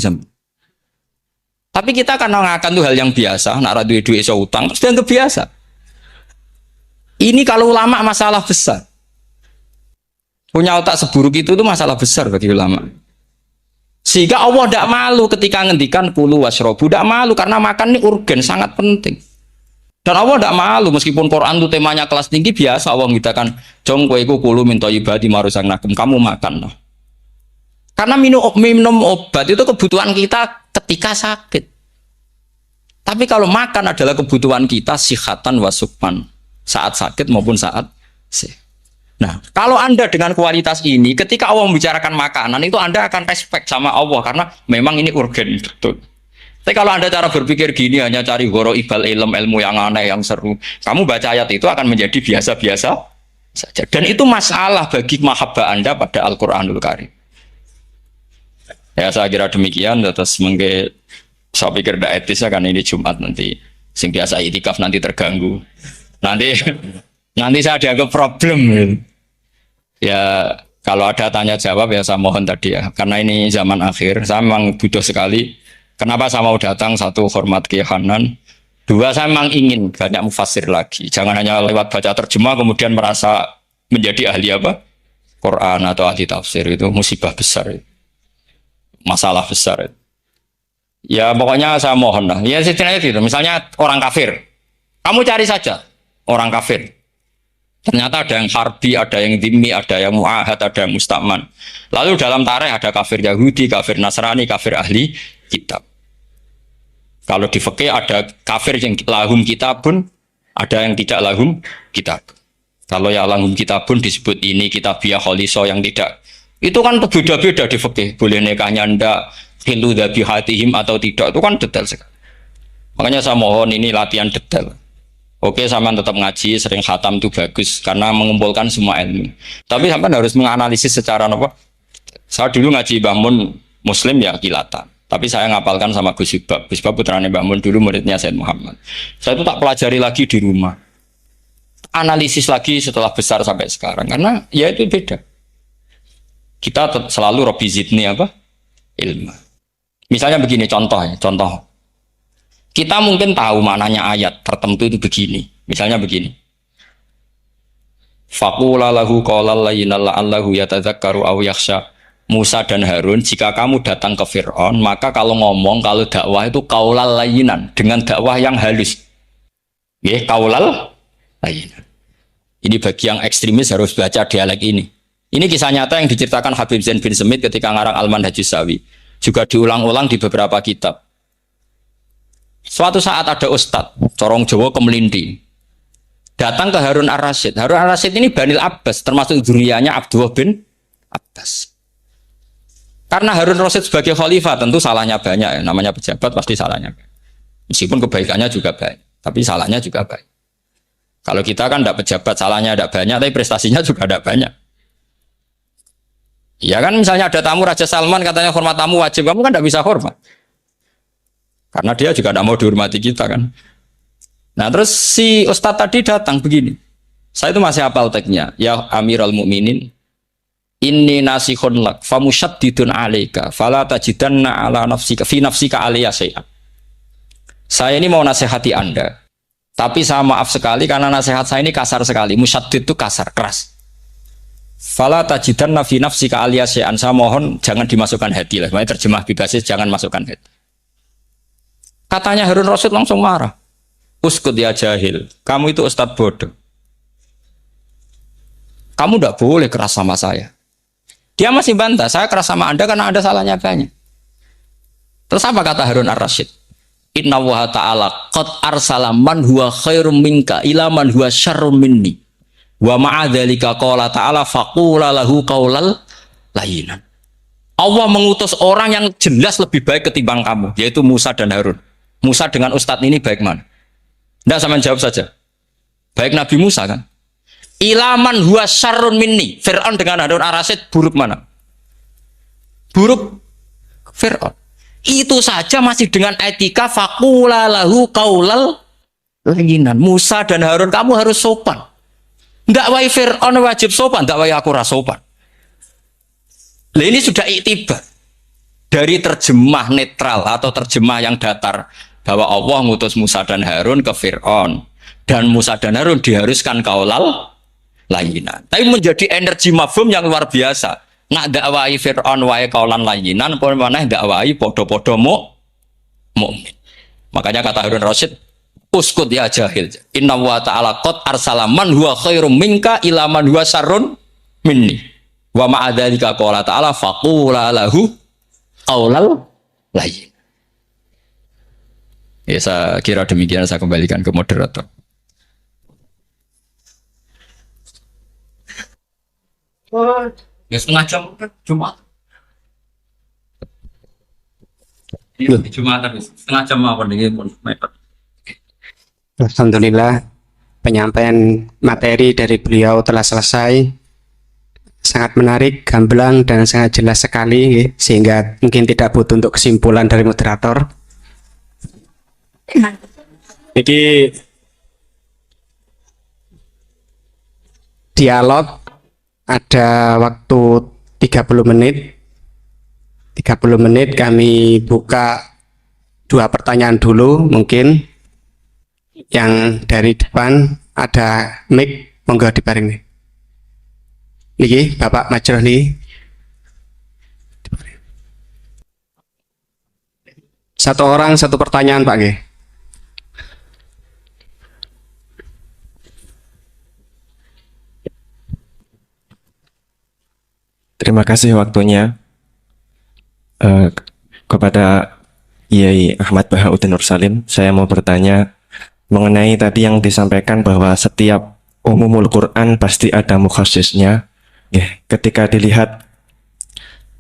Tapi kita karena ngakan itu hal yang biasa, nak duit iso utang, terus dianggap biasa. Ini kalau ulama masalah besar. Punya otak seburuk itu masalah besar bagi ulama. Sehingga Allah tidak malu ketika ngendikan kulu wasrobu, tidak malu karena makan ini urgen, sangat penting. Dan Allah tidak malu meskipun Quran itu temanya kelas tinggi biasa Allah mengatakan jong kowe iku kulu min thayyibati ma razaqnakum, kamu makan loh. Karena minum obat itu kebutuhan kita ketika sakit. Tapi kalau makan adalah kebutuhan kita sihatan wasukman, saat sakit maupun saat sehat. Nah, kalau Anda dengan kualitas ini ketika Allah membicarakan makanan itu Anda akan respect sama Allah karena memang ini urgen betul. Tapi kalau Anda cara berpikir gini hanya cari goro ibal ilmu yang aneh, yang seru, kamu baca ayat itu akan menjadi biasa-biasa saja. Dan itu masalah bagi mahabbah Anda pada Al-Quranul Karim. Ya saya kira demikian. Terus mungkin saya pikir tidak etis ya, karena ini Jumat nanti. Sing biasa itikaf nanti terganggu. Nanti saya dianggap problem. Ya kalau ada tanya jawab ya saya mohon tadi ya. Karena ini zaman akhir, saya memang butuh sekali. Kenapa saya mau datang? 1, hormat Kiai Hanan. 2, saya memang ingin banyak mufassir lagi. Jangan hanya lewat baca terjemah kemudian merasa menjadi ahli apa? Quran atau ahli tafsir, itu musibah besar. Masalah besar. Ya pokoknya saya mohon lah. Ya setidaknya gitu. Misalnya orang kafir. Kamu cari saja orang kafir. Ternyata ada yang harbi, ada yang dhimmi, ada yang mu'ahad, ada yang musta'man. Lalu dalam tarikh ada kafir Yahudi, kafir Nasrani, kafir ahli kitab. Kalau di fikih ada kafir yang lahum kitabun, ada yang tidak lahum kitab. Kalau yang lahum kitabun disebut ini kitabiah kholiso, yang tidak. Itu kan beda-beda di fikih. Boleh nikahnya ndak, hilu dhabihatihim atau tidak. Itu kan detail sekali. Makanya saya mohon ini latihan detail. Oke, sampean tetap ngaji, sering khatam itu bagus karena mengumpulkan semua ilmu. Tapi sampean harus menganalisis secara apa? Saya dulu ngaji Mbah Mun Muslim ya kilatan. Tapi saya ngapalkan sama Gus Ibab. Gus Ibab putranya Mbah Mun, dulu muridnya Said Muhammad. Saya itu tak pelajari lagi di rumah. Analisis lagi setelah besar sampai sekarang karena ya itu beda. Kita selalu Rabbi zidni apa? Ilmu. Misalnya begini contoh. Kita mungkin tahu maknanya ayat tertentu itu begini. Misalnya begini. Faqula lahu qawlan layyinan la'allahu yatadzakkaru aw yakhsha. Musa dan Harun, jika kamu datang ke Fir'aun, maka kalau ngomong, kalau dakwah itu qaulal layyinan, dengan dakwah yang halus. Nggih, qaulal layyinan. Ini bagi yang ekstremis harus baca dialek ini. Ini kisah nyata yang diceritakan Habib Zain bin Semit ketika ngarang Al-Manhajus Sawi. Juga diulang-ulang di beberapa kitab. Suatu saat ada ustadz, corong Jawa kemelinti, datang ke Harun Ar-Rasyid. Harun Ar-Rasyid ini Banil Abbas, termasuk zuriyahnya Abdullah bin Abbas. Karena Harun Ar-Rasyid sebagai khalifah tentu salahnya banyak ya. Namanya pejabat pasti salahnya banyak. Meskipun kebaikannya juga baik, tapi salahnya juga baik. Kalau kita kan tidak pejabat, salahnya tidak banyak, tapi prestasinya juga tidak banyak. Ya kan misalnya ada tamu Raja Salman katanya hormat tamu wajib, kamu kan tidak bisa hormat. Karena dia juga tidak mau dihormati kita kan. Nah terus si Ustadz tadi datang begini. Saya itu masih hafal teksnya. Ya Amirul Mukminin, inni nasihun lak famusyaddidun alaika fala tajidanna ala nafsika fi nafsika alayya syai'an. Saya ini mau nasihati Anda. Tapi saya maaf sekali karena nasihat saya ini kasar sekali. Musyaddid itu kasar, keras. Fala tajidanna fi nafsika alayya syai'an. Saya mohon jangan dimasukkan hati lah. Makanya terjemah bebasnya jangan masukkan hati. Katanya Harun Rasyid langsung marah. Uskut ya jahil, kamu itu ustadz bodoh. Kamu tidak boleh keras sama saya. Dia masih bantah, saya keras sama Anda karena Anda salahnya banyak. Terus apa kata Harun Ar-Rasyid? Inna wa ta'ala qad arsala man huwa khairum minka ila man huwa syarrum minni. Wa ma'adzalika qala ta'ala faqula lahu qaulal layyinan. Allah mengutus orang yang jelas lebih baik ketimbang kamu, yaitu Musa dan Harun. Musa dengan ustadz ini baik mana? Tidak, sama jawab saja. Baik Nabi Musa kan? Ilaman huwa syarrun minni. Fir'aun dengan Harun Ar-Rasyid buruk mana? Buruk Fir'aun. Itu saja masih dengan etika faqula lahu qaulal layyinan. Musa dan Harun kamu harus sopan. Tidak wae Fir'aun wajib sopan, tidak wae aku ora sopan. Lah ini sudah iktibar dari terjemah netral atau terjemah yang datar bahwa Allah ngutus Musa dan Harun ke Fir'aun dan Musa dan Harun diharuskan kaulal layinan. Tapi menjadi energi mafhum yang luar biasa. Nak dakwai Fir'aun wae kaulan layinan, pun mana dakwai podo-podo mukmin. Makanya kata Harun Rasyid, uskut ya jahil. Inna wa ta'ala qad arsala man huwa khairum minka ila man huwa syarrun minni. Wa ma'adzalika qala ta'ala faqula lahu qaulal layyin. Ya saya kira demikian, saya kembalikan ke moderator. Ya setengah jam Jumat. Ini Jumat habis setengah jam apa nih? Alhamdulillah penyampaian materi dari beliau telah selesai. Sangat menarik, gamblang dan sangat jelas sekali, sehingga mungkin tidak butuh untuk kesimpulan dari moderator. Jadi dialog ada waktu 30 menit. 30 menit kami buka 2 pertanyaan dulu mungkin. Yang dari depan ada mic, monggo diparing nih. Niki Bapak Majroh nih. Satu orang satu pertanyaan Pak nggih. Terima kasih waktunya kepada Yai Ahmad Bahauddin Nursalim. Saya mau bertanya mengenai tadi yang disampaikan bahwa setiap umumul Quran pasti ada mukhasisnya. Ketika dilihat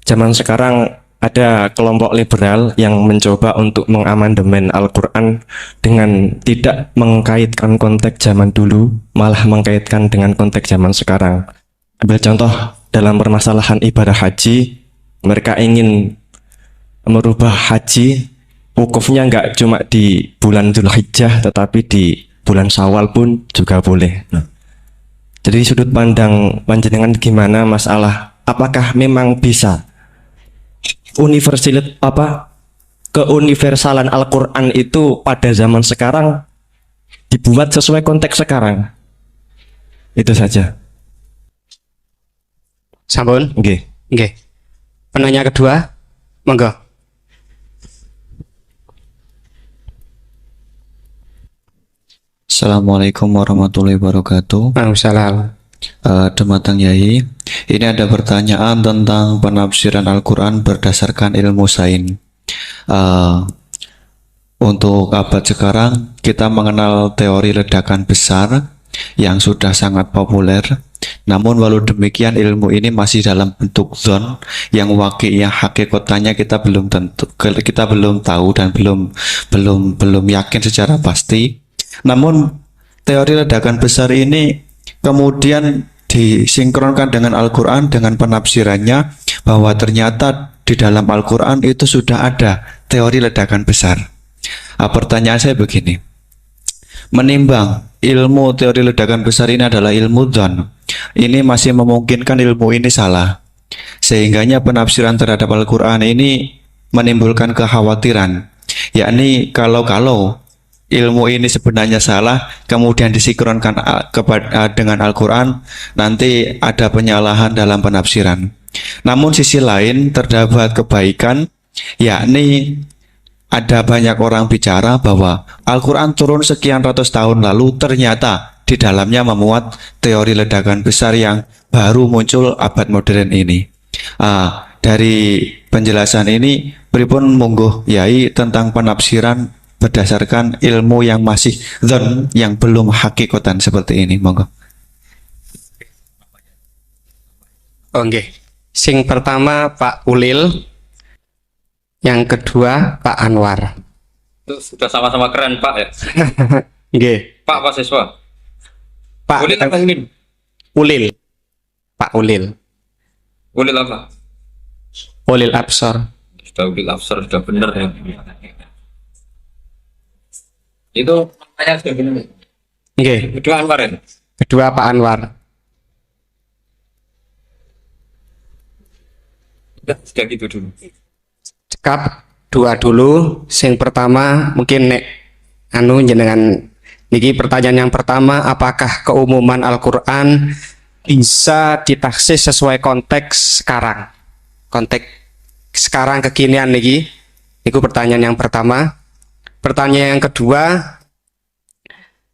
zaman sekarang ada kelompok liberal yang mencoba untuk mengamandemen Al-Quran dengan tidak mengkaitkan konteks zaman dulu, malah mengkaitkan dengan konteks zaman sekarang. Ambil contoh dalam permasalahan ibadah haji, mereka ingin merubah haji, wukufnya nggak cuma di bulan Dzulhijjah, tetapi di bulan Syawal pun juga boleh. Jadi sudut pandang panjenengan gimana masalah apakah memang bisa keuniversalan Al-Quran itu pada zaman sekarang dibuat sesuai konteks sekarang? Itu saja. Sampun? Nggih. Nggih. Penanya kedua, monggo. Assalamualaikum warahmatullahi wabarakatuh. Waalaikumsalam. Dumateng Yai, ini ada pertanyaan tentang penafsiran Al-Quran berdasarkan ilmu sains. untuk abad sekarang kita mengenal teori ledakan besar yang sudah sangat populer. Namun walau demikian ilmu ini masih dalam bentuk zon yang wakilnya hakikatnya kita belum tahu dan belum yakin secara pasti. Namun teori ledakan besar ini kemudian disinkronkan dengan Al-Quran dengan penafsirannya bahwa ternyata di dalam Al-Quran itu sudah ada teori ledakan besar. Pertanyaan saya begini, menimbang ilmu teori ledakan besar ini adalah ilmu dzan, ini masih memungkinkan ilmu ini salah, sehingganya penafsiran terhadap Al-Quran ini menimbulkan kekhawatiran, yakni kalau ilmu ini sebenarnya salah kemudian disinkronkan dengan Al-Quran, nanti ada penyalahan dalam penafsiran. Namun sisi lain terdapat kebaikan, yakni ada banyak orang bicara bahwa Al-Quran turun sekian ratus tahun lalu ternyata di dalamnya memuat teori ledakan besar yang baru muncul abad modern ini. Dari penjelasan ini, pripun monggo Yai tentang penafsiran berdasarkan ilmu yang masih dzan, yang belum hakikatan seperti ini, monggo. Oke. Sing pertama Pak Ulil, yang kedua Pak Anwar. Itu sudah sama-sama keren Pak ya. Nggih. Pak mahasiswa. Pak Ulil apa Ulil? Ulil. Pak Ulil. Ulil apa? Ulil Absor. Sudah Ulil Absar, sudah benar ya. Itu namanya sudah benar. Nggih. Kedua Anwar ya? Kedua Pak Anwar. Sudah gitu dulu. Cekap dua dulu. Sing pertama mungkin nek jenengan niki pertanyaan yang pertama, apakah keumuman Al-Qur'an bisa ditaksis sesuai konteks sekarang? Konteks sekarang kekinian niki. Itu pertanyaan yang pertama. Pertanyaan yang kedua,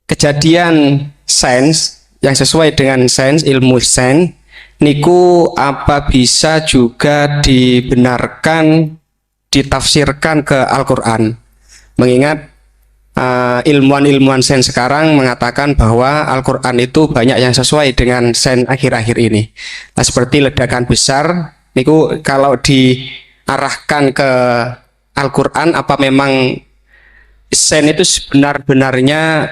kejadian sains yang sesuai dengan sains, ilmu sains niku apa bisa juga dibenarkan ditafsirkan ke Al-Quran, mengingat ilmuwan-ilmuwan sains sekarang mengatakan bahwa Al-Quran itu banyak yang sesuai dengan sains akhir-akhir ini. Nah, seperti ledakan besar niku kalau diarahkan ke Al-Quran, apa memang sains itu sebenar-benarnya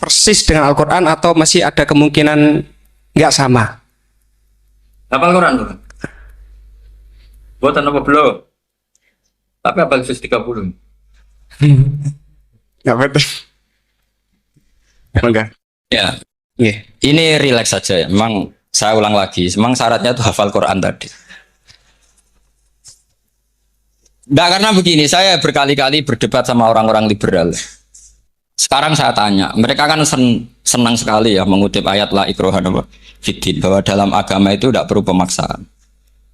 persis dengan Al-Quran atau masih ada kemungkinan nggak sama? Hafal Quran tuh. Buatan apa belum? Tapi apa khusus 30? Nggak betul. Enggak. Ya, Iya. ini rileks saja ya. Memang saya ulang lagi, memang syaratnya itu hafal Quran tadi. Enggak, karena begini, saya berkali-kali berdebat sama orang-orang liberal. Sekarang saya tanya, mereka kan senang sekali ya mengutip ayat la ikraha fiddin, bahwa dalam agama itu tidak perlu pemaksaan.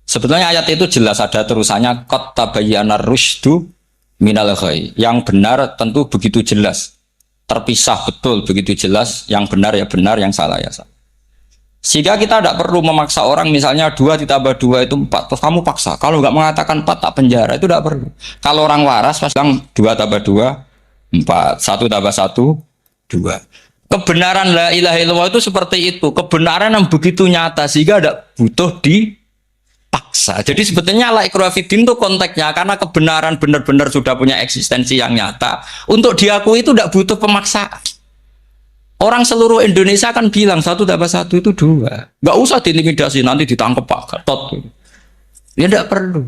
Sebetulnya ayat itu jelas ada terusannya qad tabayyana rusydu minal ghayy. Yang benar tentu begitu jelas, terpisah betul begitu jelas, yang benar ya benar, yang salah ya salah. Sehingga kita tidak perlu memaksa orang, misalnya 2 ditambah 2 itu 4, terus kamu paksa. Kalau nggak mengatakan 4 tak penjara, itu tidak perlu. Kalau orang waras pas bilang 2 tambah 2 4, 1 tambah 1 2. Kebenaran la ilaha illallah itu seperti itu, kebenaran yang begitu nyata sehingga tidak butuh dipaksa. Jadi sebetulnya la ikraha fiddin itu konteksnya, karena kebenaran benar-benar sudah punya eksistensi yang nyata, untuk diakui itu tidak butuh pemaksaan. Orang seluruh Indonesia kan bilang 1 tambah 1 itu 2, nggak usah diintimidasi nanti ditangkap Pak Gatot, ya tidak perlu.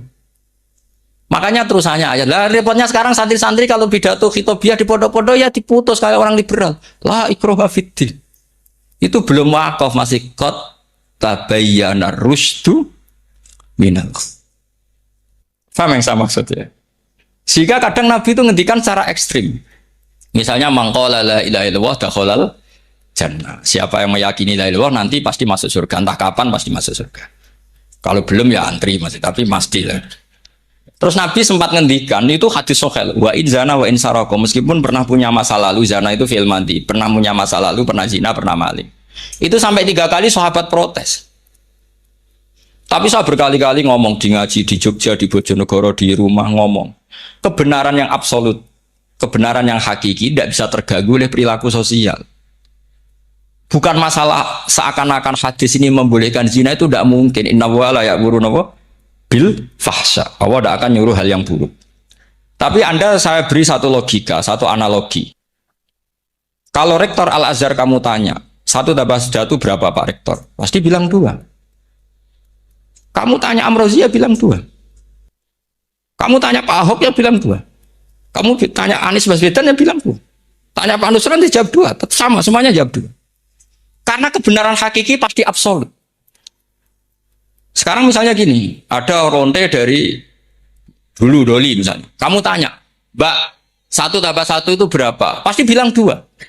Makanya terusannya ayat. Lah repotnya sekarang santri-santri kalau pidato khitobiah di pondok-pondok ya diputus kayak orang liberal. La ikraha fiddin. Itu belum wakaf, masih qad tabayyana rusydu minal. Paham yang saya maksudnya? Sehingga kadang Nabi itu ngendikan secara ekstrim. Misalnya mangqala la ilaha illallah dakhalal jannah. Siapa yang meyakini la ilaha illallah nanti pasti masuk surga. Entah kapan pasti masuk surga. Kalau belum ya antri masih, tapi pasti lah. Terus Nabi sempat ngendikan, itu hadis sahih, wa in zana wa in saraka, meskipun pernah punya masa lalu, zana itu fi'il madhi, pernah punya masa lalu, pernah zina, pernah maling. Itu sampai 3 kali sahabat protes. Tapi saya berkali-kali ngomong di ngaji di Jogja, di Bojonegoro, di rumah ngomong kebenaran yang absolut. kebenaran yang hakiki tidak bisa terganggu oleh perilaku sosial. Bukan masalah seakan-akan hadis ini membolehkan zina, itu tidak mungkin. Inna wala ya'muru bil fahsya. Allah tidak akan nyuruh hal yang buruk. Tapi saya beri satu logika, satu analogi. Kalau rektor Al-Azhar kamu tanya, 1 tambah 1 berapa Pak Rektor? Pasti bilang 2. Kamu tanya Amrozi ya bilang 2. Kamu tanya Pak Ahok ya bilang 2. Kamu tanya Anies Baswedan ya bilang 2. Tanya Pak Nusron dia jawab 2. Tetap sama, semuanya jawab 2. Karena kebenaran hakiki pasti absolut. Sekarang misalnya gini, ada ronte dari Hulu Doli misalnya. Kamu tanya, Mbak, 1 tambah 1 itu berapa? Pasti bilang 2.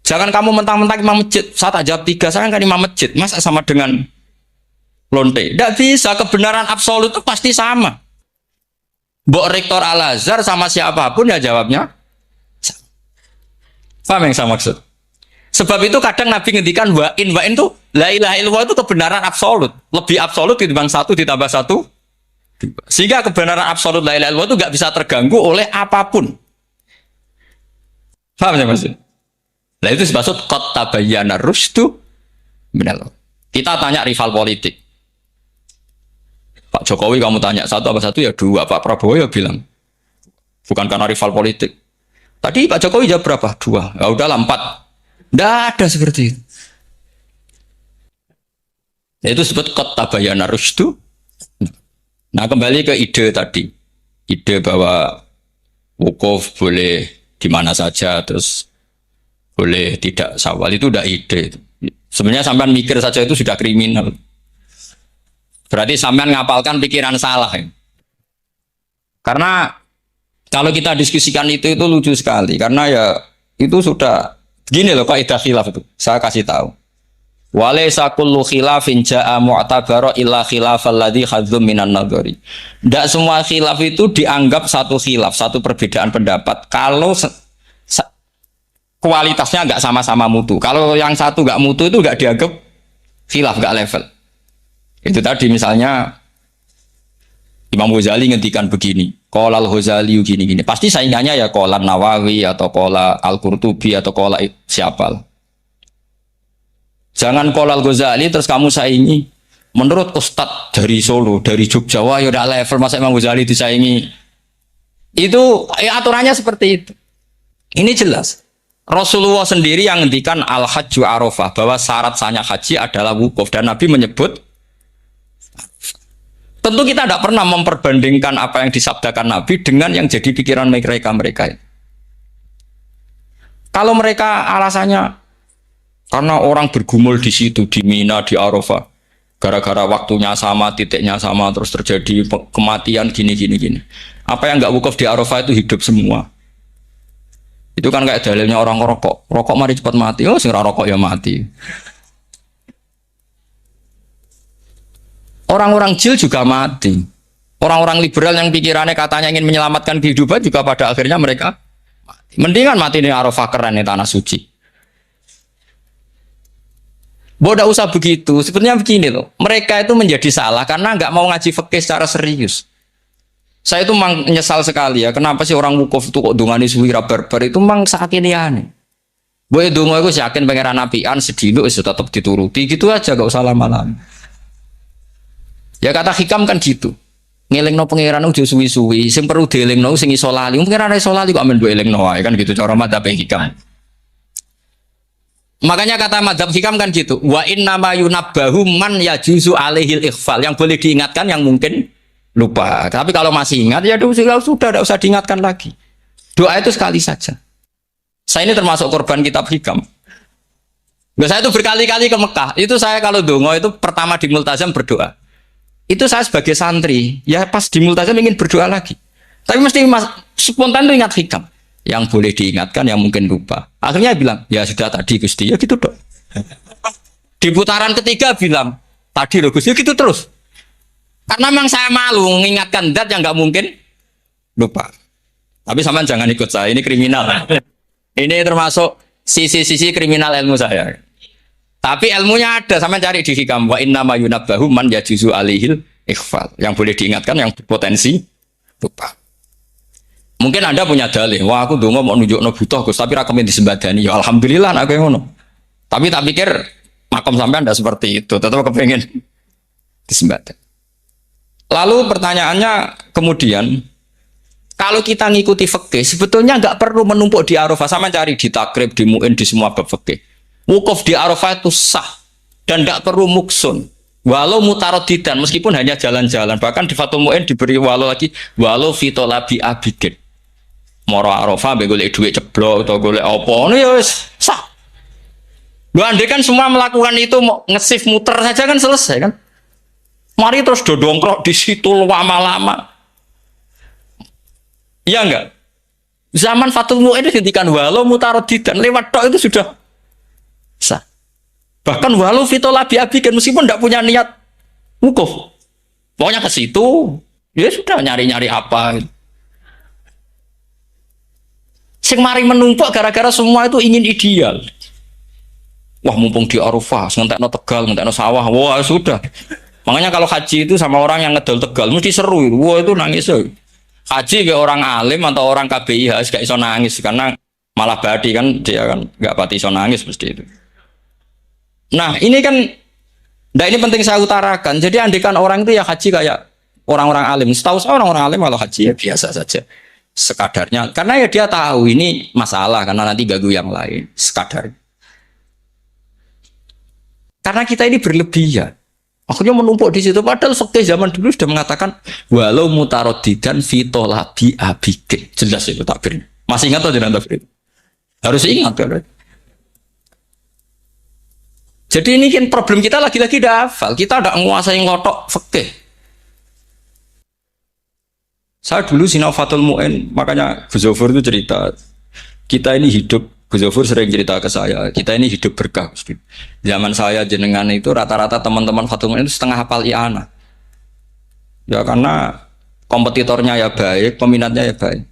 Jangan kamu mentang-mentang imam masjid. Saya tak jawab 3, saya kan imam masjid. Masa sama dengan lonte? Tidak bisa, kebenaran absolut itu pasti sama. Mbok rektor Al-Azhar sama siapapun ya jawabnya. Paham yang saya maksud? Sebab itu kadang Nabi ngendikan wa'in itu la ilaha illallah itu kebenaran absolut. Lebih absolut ketimbang 1 ditambah 1. Sehingga kebenaran absolut la ilaha illallah itu nggak bisa terganggu oleh apapun. Paham ya maksud? Nah itu dimaksud qad tabayyana rusdu minal. Kita tanya rival politik. Pak Jokowi kamu tanya 1 apa 1 ya 2. Pak Prabowo ya bilang. Bukan karena rival politik. Tadi Pak Jokowi jawab berapa? 2. Ya udahlah 4. Tidak ada seperti itu. Itu disebut qad tabayyana rusdu. Nah kembali ke ide tadi. Ide bahwa wukuf boleh di mana saja, terus boleh tidak syawal, itu udah ide. Sebenarnya sampean mikir saja itu sudah kriminal. Berarti sampean ngapalkan pikiran salah. Ya. Karena kalau kita diskusikan itu lucu sekali. Karena ya itu sudah gini loh kaidah khilaf itu. Saya kasih tahu. Walaysa kullu khilafin ja'a mu'tabara illa khilafal ladzi khadzum minan nadhari. Tidak semua khilaf itu dianggap satu khilaf, satu perbedaan pendapat kalau kualitasnya nggak sama-sama mutu. Kalau yang satu nggak mutu itu nggak dianggap khilaf, nggak level. Itu tadi misalnya Imam Ghazali ngendikan begini, qala al-Ghazali gini-gini. Pasti saingannya ya qala Nawawi atau qala Al-Qurtubi atau qala siapa. Jangan qala al-Ghazali terus kamu saingi menurut Ustadz dari Solo, dari Jogja, wah ya udah level masa Imam Ghazali disaingi. Itu aturannya seperti itu. Ini jelas. Rasulullah sendiri yang ngendikan al-hajju arafah, bahwa syarat sahnya haji adalah wukuf, dan Nabi menyebut. Tentu kita tidak pernah memperbandingkan apa yang disabdakan Nabi dengan yang jadi pikiran mereka. Kalau mereka alasannya karena orang bergumul di situ, di Mina, di Arafah, gara-gara waktunya sama, titiknya sama, terus terjadi kematian gini. Apa yang nggak wukuf di Arafah itu hidup semua. Itu kan kayak dalilnya orang rokok. Rokok mari cepat mati. Oh, sing rokok ya mati. Orang-orang jil juga mati. Orang-orang liberal yang pikirannya katanya ingin menyelamatkan kehidupan juga pada akhirnya mereka mati. Mendingan mati di Arafah, keren di tanah suci. Bodoh usah begitu. Sebenarnya begini loh. Mereka itu menjadi salah karena nggak mau ngaji fikih secara serius. Saya itu memang menyesal sekali ya. Kenapa sih orang wukuf itu kok dungani suwira barbar itu memang sakiniane. Boy dongo itu yakin pangeran apian sedino itu tetap dituruti gitu aja, gak usah lama-lama. Ya kata hikam kan gitu. Ngelingno pangeran udah suwi-suwi, sing perlu dielingno sing iso lali. Pangeran iso lali kok amen mbok elingno wae kan gitu cara madzhab hikam. Makanya kata madzhab hikam kan gitu. Wa inna ma yunabbahu man yajuzu alaihil ikhfal. Yang boleh diingatkan yang mungkin lupa. Tapi kalau masih ingat ya sudah tidak usah diingatkan lagi. Doa itu sekali saja. Saya ini termasuk korban kitab hikam. Saya itu berkali-kali ke Mekah. Itu saya kalau dongo itu pertama di Multazam berdoa. Itu saya sebagai santri, ya pas di Multazam ingin berdoa lagi. Tapi mesti spontan itu ingat hikam. Yang boleh diingatkan yang mungkin lupa. Akhirnya bilang, ya sudah tadi Gusti, ya gitu dong. Di putaran ketiga bilang, tadi loh Gusti, ya gitu terus. Karena memang saya malu mengingatkan zat yang nggak mungkin lupa. Tapi sampean jangan ikut saya, ini kriminal. Ini termasuk sisi-sisi kriminal ilmu saya. Tapi ilmunya ada, sampean cari di hikam. Wa inna ma yunabbahu man yajuzu alihil ikhfal. Yang boleh diingatkan yang berpotensi lupa. Mungkin Anda punya dalih, wah aku dongo mau nunjukno butuh Gus, tapi ra kepen disembadani. Ya alhamdulillah aku yang ngono. Tapi tak pikir makom sampean ndak seperti itu, tetap kepengen disembadani. Lalu pertanyaannya kemudian, kalau kita ngikuti fikih, sebetulnya nggak perlu menumpuk di Arafah. Sama cari di takrib, di mu'in, di semua bab fikih. Wukuf di Arafah itu sah dan nggak perlu muksun. Walau mutarodidan, meskipun hanya jalan-jalan. Bahkan di Fathul Mu'in diberi walau lagi, walau fitolabi abidin. Moro Arafah, golek duit ceblok atau golek apa, ini ya sah. Lu andai kan semua melakukan itu, nge-shift muter saja kan selesai kan. Mari terus dodongkrok di situ lama-lama. Iya enggak? Zaman Fathul Mu'in dihentikan walau mutarodidan, lewat tok itu sudah sah. Bahkan walau fitolabi abidin, meskipun tidak punya niat wukuf. Pokoknya ke situ, ya sudah nyari-nyari apa. Sing mari menumpuk gara-gara semua itu ingin ideal. Wah mumpung di Arafah, ngentekno Tegal, ngentekno sawah, wah sudah. Makanya kalau haji itu sama orang yang ngedol Tegal mesti seru. Wah itu nangis. Haji ke orang alim atau orang KBIH gak iso nangis karena malah badi kan dia kan gak pati iso nangis mesti itu. Nah ini kan, nah ini penting saya utarakan. Jadi andikan orang itu ya haji kayak orang-orang alim. Setahu saya orang-orang alim kalau haji ya biasa saja, sekadarnya. Karena ya dia tahu ini masalah karena nanti ganggu yang lain, sekadar. Karena kita ini berlebihan. Akhirnya menumpuk di situ. Padahal fikih zaman dulu sudah mengatakan walau mutarodidan fitolabi abike. Jelas itu takbir. Masih ingat atau jangan takbir? Harus ingat kan? Jadi ini kan problem kita lagi-lagi udah hafal. Kita udah menguasai ngotok fikih. Saya dulu sinau Fathul Mu'in, makanya Gus Zofur itu cerita. Kita ini hidup, Gus Zofur sering cerita ke saya, kita ini hidup berkah. Zaman saya jenengan itu rata-rata teman-teman Fathul Mu'in itu setengah hafal i'anah. Ya karena kompetitornya ya baik, peminatnya ya baik.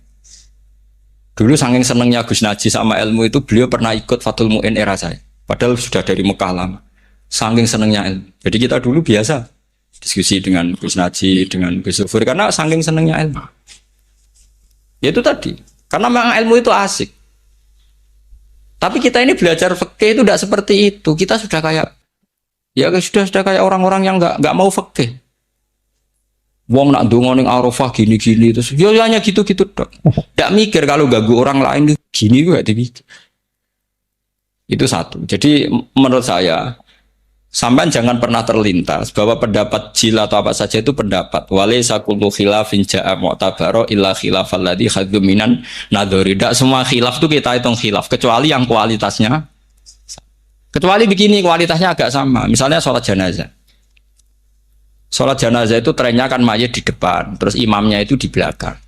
Dulu saking senengnya Gus Naji sama ilmu itu, beliau pernah ikut Fathul Mu'in era saya. Padahal sudah dari Mekah lama. Saking senengnya ilmu. Jadi kita dulu biasa diskusi dengan Gus Naji, dengan Gus Zofur karena saking senengnya ilmu. Ya itu tadi. Karena memang ilmu itu asik. Tapi kita ini belajar fikih itu tidak seperti itu. Kita sudah kayak ya sudah kayak orang-orang yang nggak mau fikih. Wong nak ndonga ning Arafah gini-gini terus ya hanya gitu-gitu dok. Tidak mikir kalau ganggu orang lain gini juga dipikir. Itu satu. Jadi menurut saya sampean jangan pernah terlintas bahwa pendapat jil atau apa saja itu pendapat. Walaysa kullu khilafin ja'a mu'tabaro illa khilafal ladzi khadzu minan nadhari. Tidak semua khilaf itu kita hitung khilaf kecuali yang kualitasnya. Kecuali begini kualitasnya agak sama. Misalnya sholat jenazah. Sholat jenazah itu trennya kan mayit di depan, terus imamnya itu di belakang.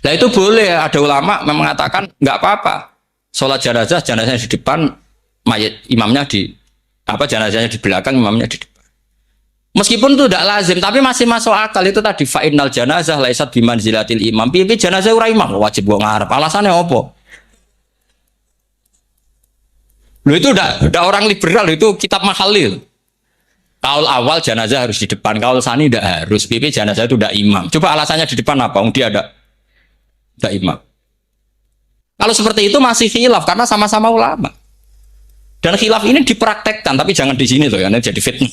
Nah itu boleh. Ada ulama mengatakan nggak apa-apa. Sholat jenazahnya di depan, mayit imamnya di jenazahnya di belakang, imamnya di depan. Meskipun itu tidak lazim, tapi masih masuk akal. Itu tadi fa'innal janazah laisat bimanzilatil imam. Piye jenazah ora imam wajib gua ngarep. Alasannya apa? Loh itu udah orang liberal, itu kitab Mahalil. Kaul awal jenazah harus di depan, kaul sani tidak harus. Piye jenazah itu tidak imam. Coba alasannya di depan apa? Dia ada tidak imam. Kalau seperti itu masih khilaf karena sama-sama ulama. Dan khilaf ini dipraktekkan, tapi jangan di sini loh, ya, ini jadi fitnah.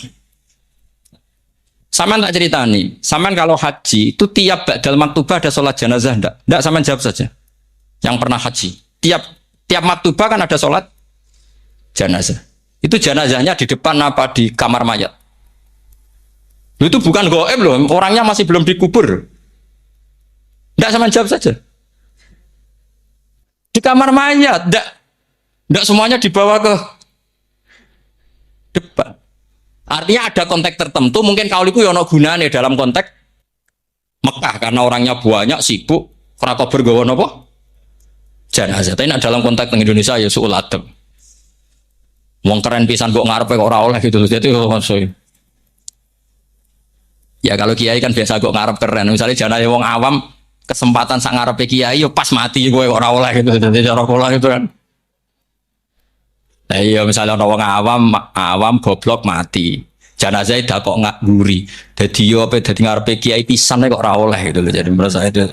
Saman tak cerita nih, saman kalau haji itu tiap ba'dal maktubah ada sholat jenazah enggak? Enggak, saman jawab saja. Yang pernah haji, tiap maktubah kan ada sholat jenazah. Itu jenazahnya di depan apa di kamar mayat? Itu bukan goib loh, orangnya masih belum dikubur. Enggak, saman jawab saja. Di kamar mayat, enggak semuanya dibawa ke depan. Artinya ada konteks tertentu, mungkin kauliku yono gunane dalam konteks Mekah karena orangnya banyak sibuk, ora kober gawa napa? Jenazah. Tapi dalam konteks Indonesia ya suul adab. Wong keren pisan kok ngarepe kok ora oleh gitu. Jadi ya kalau kiai kan biasa kok ngarep keren. Misalnya jenazah wong awam kesempatan sak ngarepe kiai yo pas mati kowe ora oleh gitu. Jadi cara kula itu kan. Nah, iya misalnya orang awam goblok mati. Jenazah dah kok nggak guri. Jadi yo apa dadi ngarepe kiai pisan kok ora oleh gitu. Jadi menurut saya itu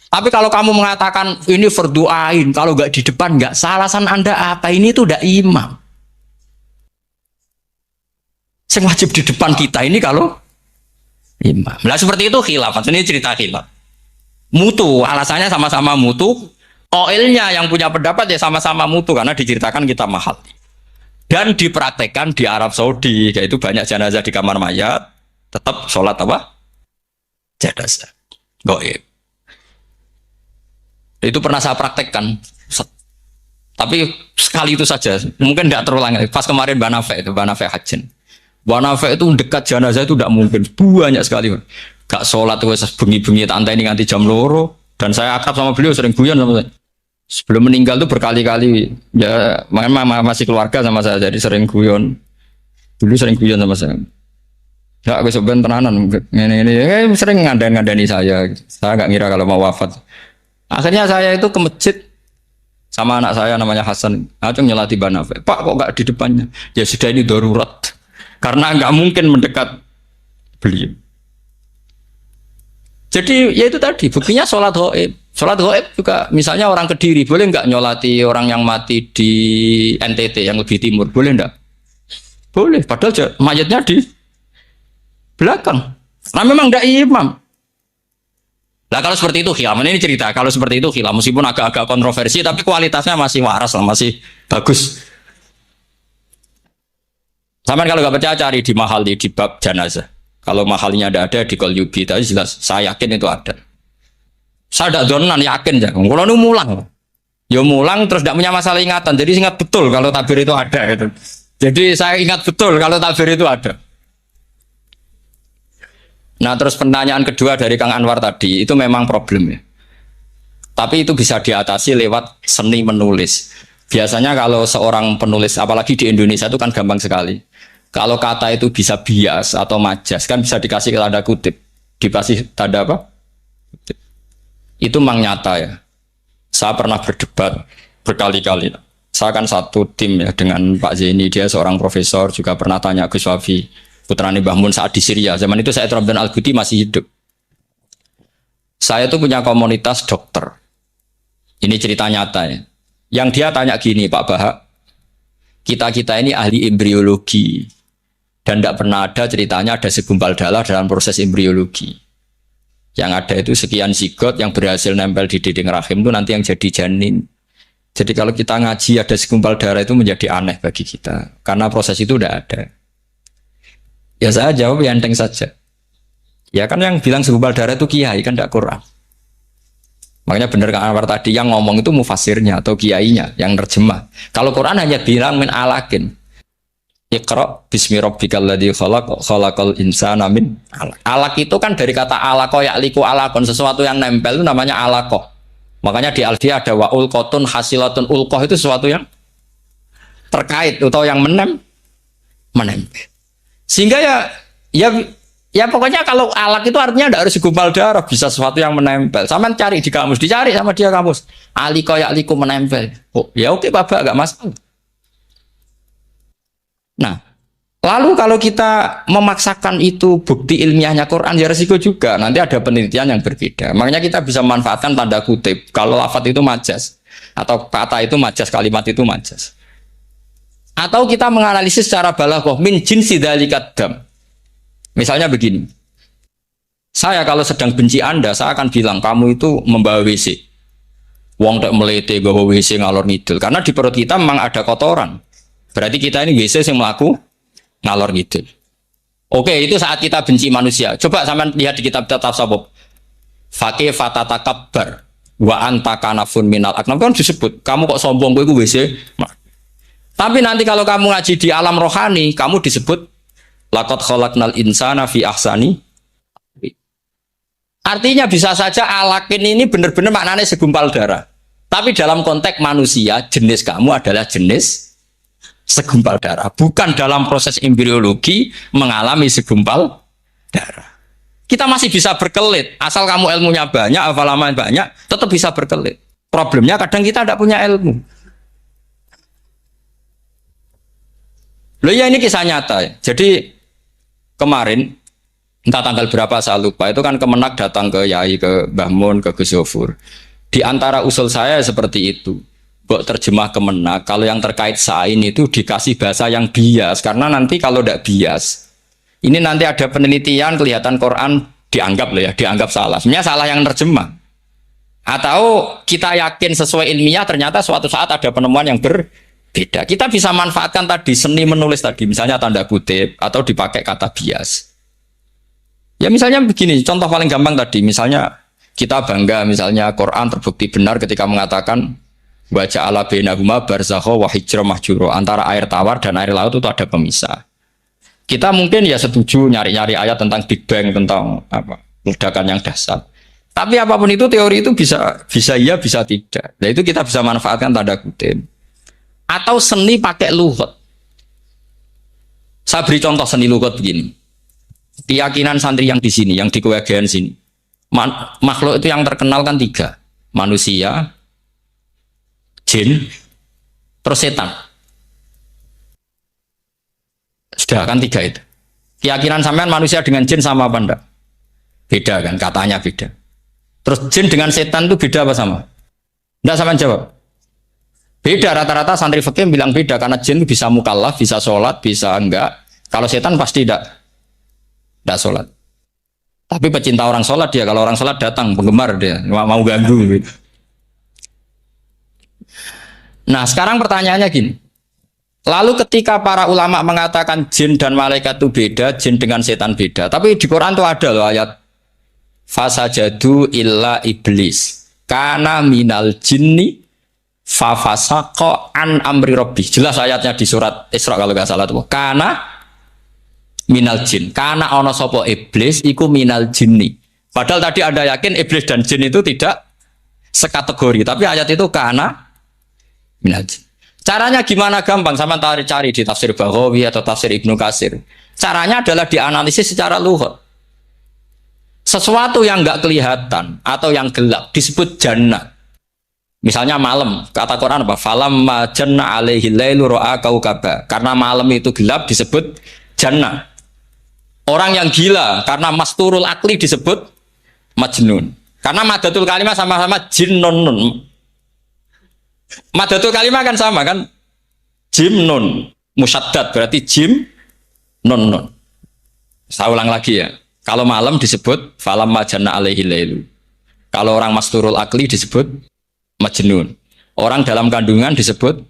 Tapi kalau kamu mengatakan ini fardu ain, kalau nggak di depan nggak salah, alasan Anda apa? Ini tuh udah imam. Yang wajib di depan kita ini kalau imam. Nah seperti itu khilaf. Ini cerita khilaf. Mutu, alasannya sama-sama mutu. Oilnya yang punya pendapat ya sama-sama mutu karena diceritakan kita mahal. Dan dipraktekkan di Arab Saudi, yaitu banyak jenazah di kamar mayat, tetap sholat apa? Jenazah. Goib. Itu pernah saya praktekkan. Tapi sekali itu saja. Mungkin tidak terulang. Pas kemarin Banafe Hajin. Banafe itu dekat jenazah itu tidak mungkin. Banyak sekali. Gak sholat, bengi-bengi tantai ini nganti jam loro. Dan saya akrab sama beliau, sering guyon sama saya. Sebelum meninggal tuh berkali-kali ya masih keluarga sama saya jadi sering guyon. Dulu sering guyon sama saya. Ya aku sebenarnya tenanan ini sering ngandani saya. Saya nggak ngira kalau mau wafat. Akhirnya saya itu ke masjid sama anak saya namanya Hasan. Acung nyelati Banafe. Pak kok nggak di depannya? Ya sudah ini darurat. Karena nggak mungkin mendekat beliau. Jadi ya itu tadi buktinya sholat gaib. Sholat gaib juga misalnya orang Kediri boleh nggak nyolati orang yang mati di NTT yang lebih timur, boleh nggak? Boleh, padahal mayatnya di belakang. Nah memang nggak imam. Nah kalau seperti itu khilaf, ini cerita kalau seperti itu khilaf meskipun agak-agak kontroversi tapi kualitasnya masih waras lah, masih bagus. Sama kalau nggak percaya cari di Mahali di bab jenazah. Kalau mahalnya ada di Qalyubi, tapi jelas saya yakin itu ada. Saya tidak donan yakin ya. Kalau nu mulang, ya mulang terus tidak punya masalah ingatan. Jadi ingat betul kalau tabir itu ada. Gitu. Jadi saya ingat betul kalau tabir itu ada. Nah terus pertanyaan kedua dari Kang Anwar tadi itu memang problem ya. Tapi itu bisa diatasi lewat seni menulis. Biasanya kalau seorang penulis, apalagi di Indonesia itu kan gampang sekali. Kalau kata itu bisa bias atau majas kan bisa dikasih tanda kutip. Dikasih tanda apa? Kutip. Itu memang nyata ya. Saya pernah berdebat berkali-kali. Saya kan satu tim ya dengan Pak Zaini, dia seorang profesor, juga pernah tanya Gus Wafi, putrane Mbah Mun saat di Syria. Zaman itu saya Abdul Al-Ghudi masih hidup. Saya itu punya komunitas dokter. Ini cerita nyata ya. Yang dia tanya gini, Pak Bahak, kita-kita ini ahli embriologi. Dan tidak pernah ada ceritanya ada segumpal darah dalam proses embriologi. Yang ada itu sekian zigot yang berhasil nempel di dinding rahim itu nanti yang jadi janin. Jadi kalau kita ngaji ada segumpal darah itu menjadi aneh bagi kita. Karena proses itu tidak ada. Ya saya jawab ya enteng saja. Ya kan yang bilang segumpal darah itu kiai kan tidak Quran. Makanya benar Kang Anwar tadi yang ngomong itu mufasirnya atau kiainya yang terjemah. Kalau Quran hanya bilang min alakin. Iqra bismi rabbikal ladzi khalaq khalaqal insana min alaq. Alaq itu kan dari kata alaqo ya'liku alaqon, sesuatu yang nempel itu namanya alaqoh. Makanya di Alfiyah ada wa ulqatun hasilatun, ulqoh itu sesuatu yang terkait atau yang menempel. Sehingga ya pokoknya kalau alaq itu artinya tidak harus segumpal darah, bisa sesuatu yang menempel. Sama cari di kamus, dicari sama dia kamus. Aliko ya'liku menempel. Oh, ya oke Bapak enggak masalah. Nah, lalu kalau kita memaksakan itu bukti ilmiahnya Quran ya resiko juga. Nanti ada penelitian yang berbeda. Makanya kita bisa memanfaatkan tanda kutip. Kalau lafaz itu majas atau kata itu majas, kalimat itu majas. Atau kita menganalisis secara balaghah min jinsi dzalikat dam. Misalnya begini. Saya kalau sedang benci Anda, saya akan bilang kamu itu membawa WC. Wong tak melete bawa WC ngalor ngidul. Karena di perut kita memang ada kotoran. Berarti kita ini WC yang melaku ngalor ngidul. Oke, itu saat kita benci manusia. Coba sampean lihat di kitab tasawuf. Faqih fatatakabbar wa anta kanafun minal aknam kan disebut. Kamu kok sombong kowe iku WC. Tapi nanti kalau kamu ngaji di alam rohani, kamu disebut laqad khalaqnal insana fi ahsani. Artinya bisa saja alakin ini benar-benar maknanya segumpal darah. Tapi dalam konteks manusia, jenis kamu adalah jenis segumpal darah, bukan dalam proses embriologi mengalami segumpal darah. Kita masih bisa berkelit, asal kamu ilmunya banyak, hafalaman banyak, tetap bisa berkelit. Problemnya kadang kita tidak punya ilmu. Loh ya ini kisah nyata ya. Jadi kemarin Entah tanggal berapa saya lupa. Itu kan Kemenak datang ke Yai, ke Mbah Mun, ke Gus Yofur. Di antara usul saya seperti itu. Buat terjemah Kemenak, kalau yang terkait sain itu dikasih bahasa yang bias. Karena nanti kalau tidak bias, ini nanti ada penelitian kelihatan Quran dianggap loh ya, dianggap salah. Sebenarnya salah yang terjemah. Atau kita yakin sesuai ilmiah ternyata suatu saat ada penemuan yang berbeda. Kita bisa manfaatkan tadi seni menulis tadi, misalnya tanda kutip atau dipakai kata bias. Ya misalnya begini, contoh paling gampang tadi, misalnya kita bangga misalnya Quran terbukti benar ketika mengatakan baca ala bainahuma barzakha wa hijra mahjura, antara air tawar dan air laut itu ada pemisah. Kita mungkin ya setuju nyari-nyari ayat tentang Big Bang, tentang apa ledakan yang dahsyat. Tapi apapun itu teori itu bisa iya bisa tidak. Nah itu kita bisa manfaatkan tanda kutip. Atau seni pakai lughat. Saya beri contoh seni lughat begini. Keyakinan santri yang di sini, yang di kewegean sini. Makhluk itu yang terkenal kan 3. Manusia, jin, terus setan. Sudah kan 3 itu. Keyakinan sampean manusia dengan jin sama apa enggak? Beda kan, katanya beda. Terus jin dengan setan itu beda apa sama? Enggak, sampean jawab. Beda, rata-rata santri fikih bilang beda karena jin bisa mukallaf, bisa sholat, bisa enggak. Kalau setan pasti enggak sholat. Tapi pecinta orang sholat dia, kalau orang sholat datang, penggemar dia, mau ganggu gitu. Nah sekarang pertanyaannya gini. Lalu ketika para ulama mengatakan jin dan malaikat itu beda, jin dengan setan beda. Tapi di Quran itu ada loh ayat fasajadu illa iblis kana minal jinni fafasaqa an amri rabbi. Jelas ayatnya di surat Isra kalau nggak salah tuh. Kana minal jin, karena ono sopo iblis iku minal jinni. Padahal tadi Anda yakin iblis dan jin itu tidak sekategori, tapi ayat itu karena minal jin. Caranya gimana? Gampang, sama cari di tafsir Baghawi atau tafsir Ibnu Katsir. Caranya adalah dianalisis secara lughat. Sesuatu yang enggak kelihatan atau yang gelap disebut jannah. Misalnya malam, kata Quran apa? Falamma janna alaihi lailu ra'a kaukaba. Karena malam itu gelap disebut jannah. Orang yang gila karena masturul akli disebut majnun. Karena madatul kalimah sama-sama jinnun. Madatul kalimah kan sama kan? Jim nun musyaddad berarti jim nun. Saya ulang lagi ya. Kalau malam disebut falam majana alaihi lailu. Kalau orang masturul akli disebut majnun. Orang dalam kandungan disebut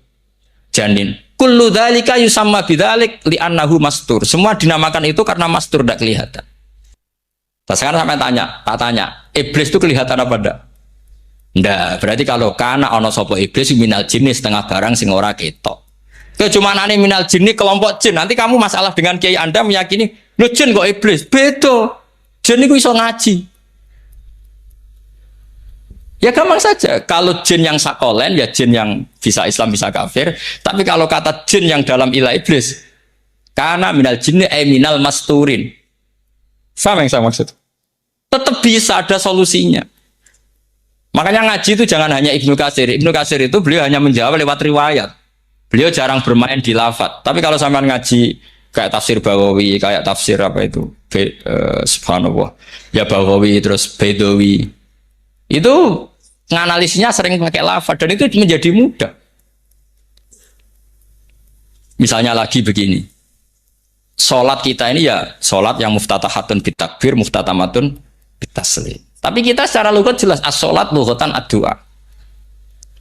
janin. Kullu dzalika yusamma bidzalik li'annahu mastur. Semua dinamakan itu karena mastur tidak kelihatan. Nah, sekarang sampai tanya, iblis itu kelihatan apa enggak? Enggak, berarti kalau kana ono sapa iblis minal jinni setengah barang sing ora ketok. Kecumanane minal jinni kelompok jin. Nanti kamu masalah dengan kiai Anda meyakini, "Lho jin kok iblis?" Beda. Jin iku iso ngaji. Ya gampang saja. Kalau jin yang sakolen, ya jin yang bisa Islam, bisa kafir. Tapi kalau kata jin yang dalam ilah iblis, karena minal jinni minal masturin. Sama yang saya maksud. Tetap bisa ada solusinya. Makanya ngaji itu jangan hanya Ibnu Katsir. Ibnu Katsir itu beliau hanya menjawab lewat riwayat. Beliau jarang bermain di lafadz. Tapi kalau sampean ngaji kayak tafsir Baghawi, kayak tafsir apa itu? Subhanallah. Ya Baghawi terus Bedawi. Itu nganalisnya sering pakai lafadz dan itu menjadi mudah. Misalnya lagi begini, sholat kita ini ya sholat yang muftatahatun bitakbir, muftatamatun bitaslim. Tapi kita secara lughat jelas as-sholat lughatan ad-du'a.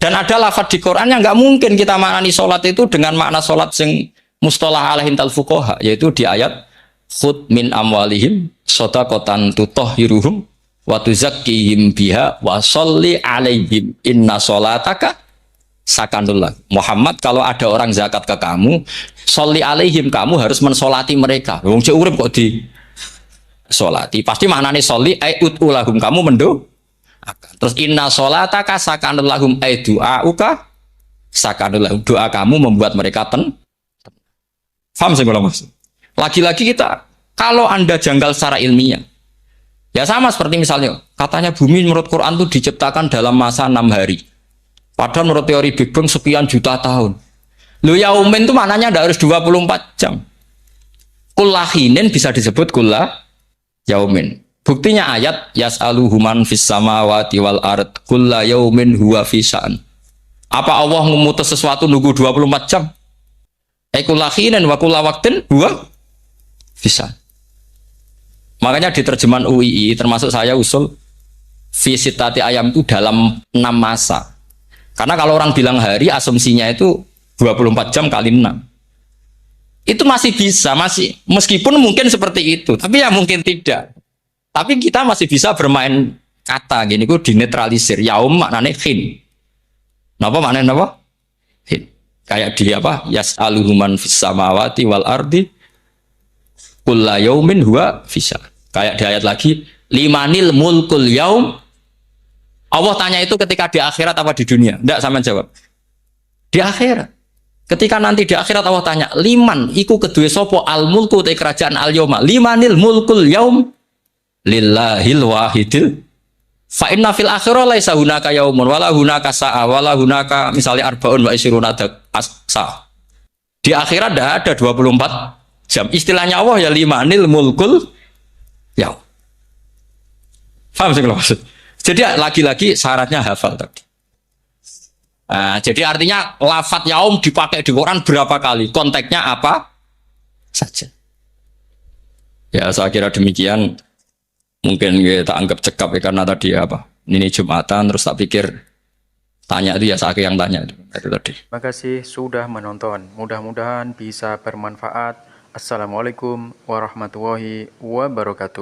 Dan ada lafadz di Quran yang nggak mungkin kita maknani sholat itu dengan makna sholat sing mustalah alaihim tal fuqaha, yaitu di ayat khud min amwalihim shadaqatan tutahhiruhum wa tuzakkihim biha wa sholli alaihim inna sholataka sakanullah. Muhammad, kalau ada orang zakat ke kamu, sholli alaihim, kamu harus mensolati mereka. Wong cek urip kok di solati. Pasti maknane sholli ai utulahum, kamu mendo. Terus inna sholataka sakanulahum ai du'auka sakanulahum, doa kamu membuat mereka Faham sih kalau maksud? Lagi-lagi kita, kalau Anda janggal secara ilmiah, ya sama seperti misalnya, katanya bumi menurut Quran itu diciptakan dalam masa 6 hari. Padahal menurut teori Big Bang sekian juta tahun. Lu yaumin itu maknanya tidak harus 24 jam. Kullahinin bisa disebut yaumin. Buktinya ayat yas'aluhu man fis samawati wal ard kulla yaumin huwa fi sya'an. Apa Allah memutus sesuatu nunggu 24 jam? Ekulakhinen wa kulla waqtin huwa fi sya'an. Makanya di terjemahan UII termasuk saya usul fi sitati ayam itu dalam 6 masa. Karena kalau orang bilang hari asumsinya itu 24 jam kali 6. Itu masih bisa, masih meskipun mungkin seperti itu, tapi ya mungkin tidak. Tapi kita masih bisa bermain kata gini, ku dinetralisir. Yaum maknanya khin. Napa maknanya napa? Khin. Kayak di apa? Yas'aluhu man fis samawati wal ardi kulla yaumin huwa fisya. Kayak di ayat lagi, limanil mulkul yaum. Allah tanya itu ketika di akhirat apa di dunia? Enggak, sama jawab. Di akhirat. Ketika nanti di akhirat Allah tanya, liman iku kedue sapa al mulku te kerajaan al yauma. Limanil mulkul yaum. Lillahil wahidil fa inna fil akhirah laisa hunaka yaumun wala hunaka sa'a wala hunaka misalnya arbaun wa isyruna sa. Di akhirat ada 24 jam. Istilahnya Allah ya limanil mulkul yaum. Paham sih kalau maksud? Jadi lagi-lagi syaratnya hafal tadi. Nah, jadi artinya lafadz yaum dipakai di Quran berapa kali? Konteksnya apa saja. Ya saya kira demikian. Mungkin kita anggap cekap ya karena tadi apa ini Jumatan terus tak pikir tanya itu ya saya yang tanya itu tadi. Terima kasih sudah menonton. Mudah-mudahan bisa bermanfaat. Assalamualaikum warahmatullahi wabarakatuh.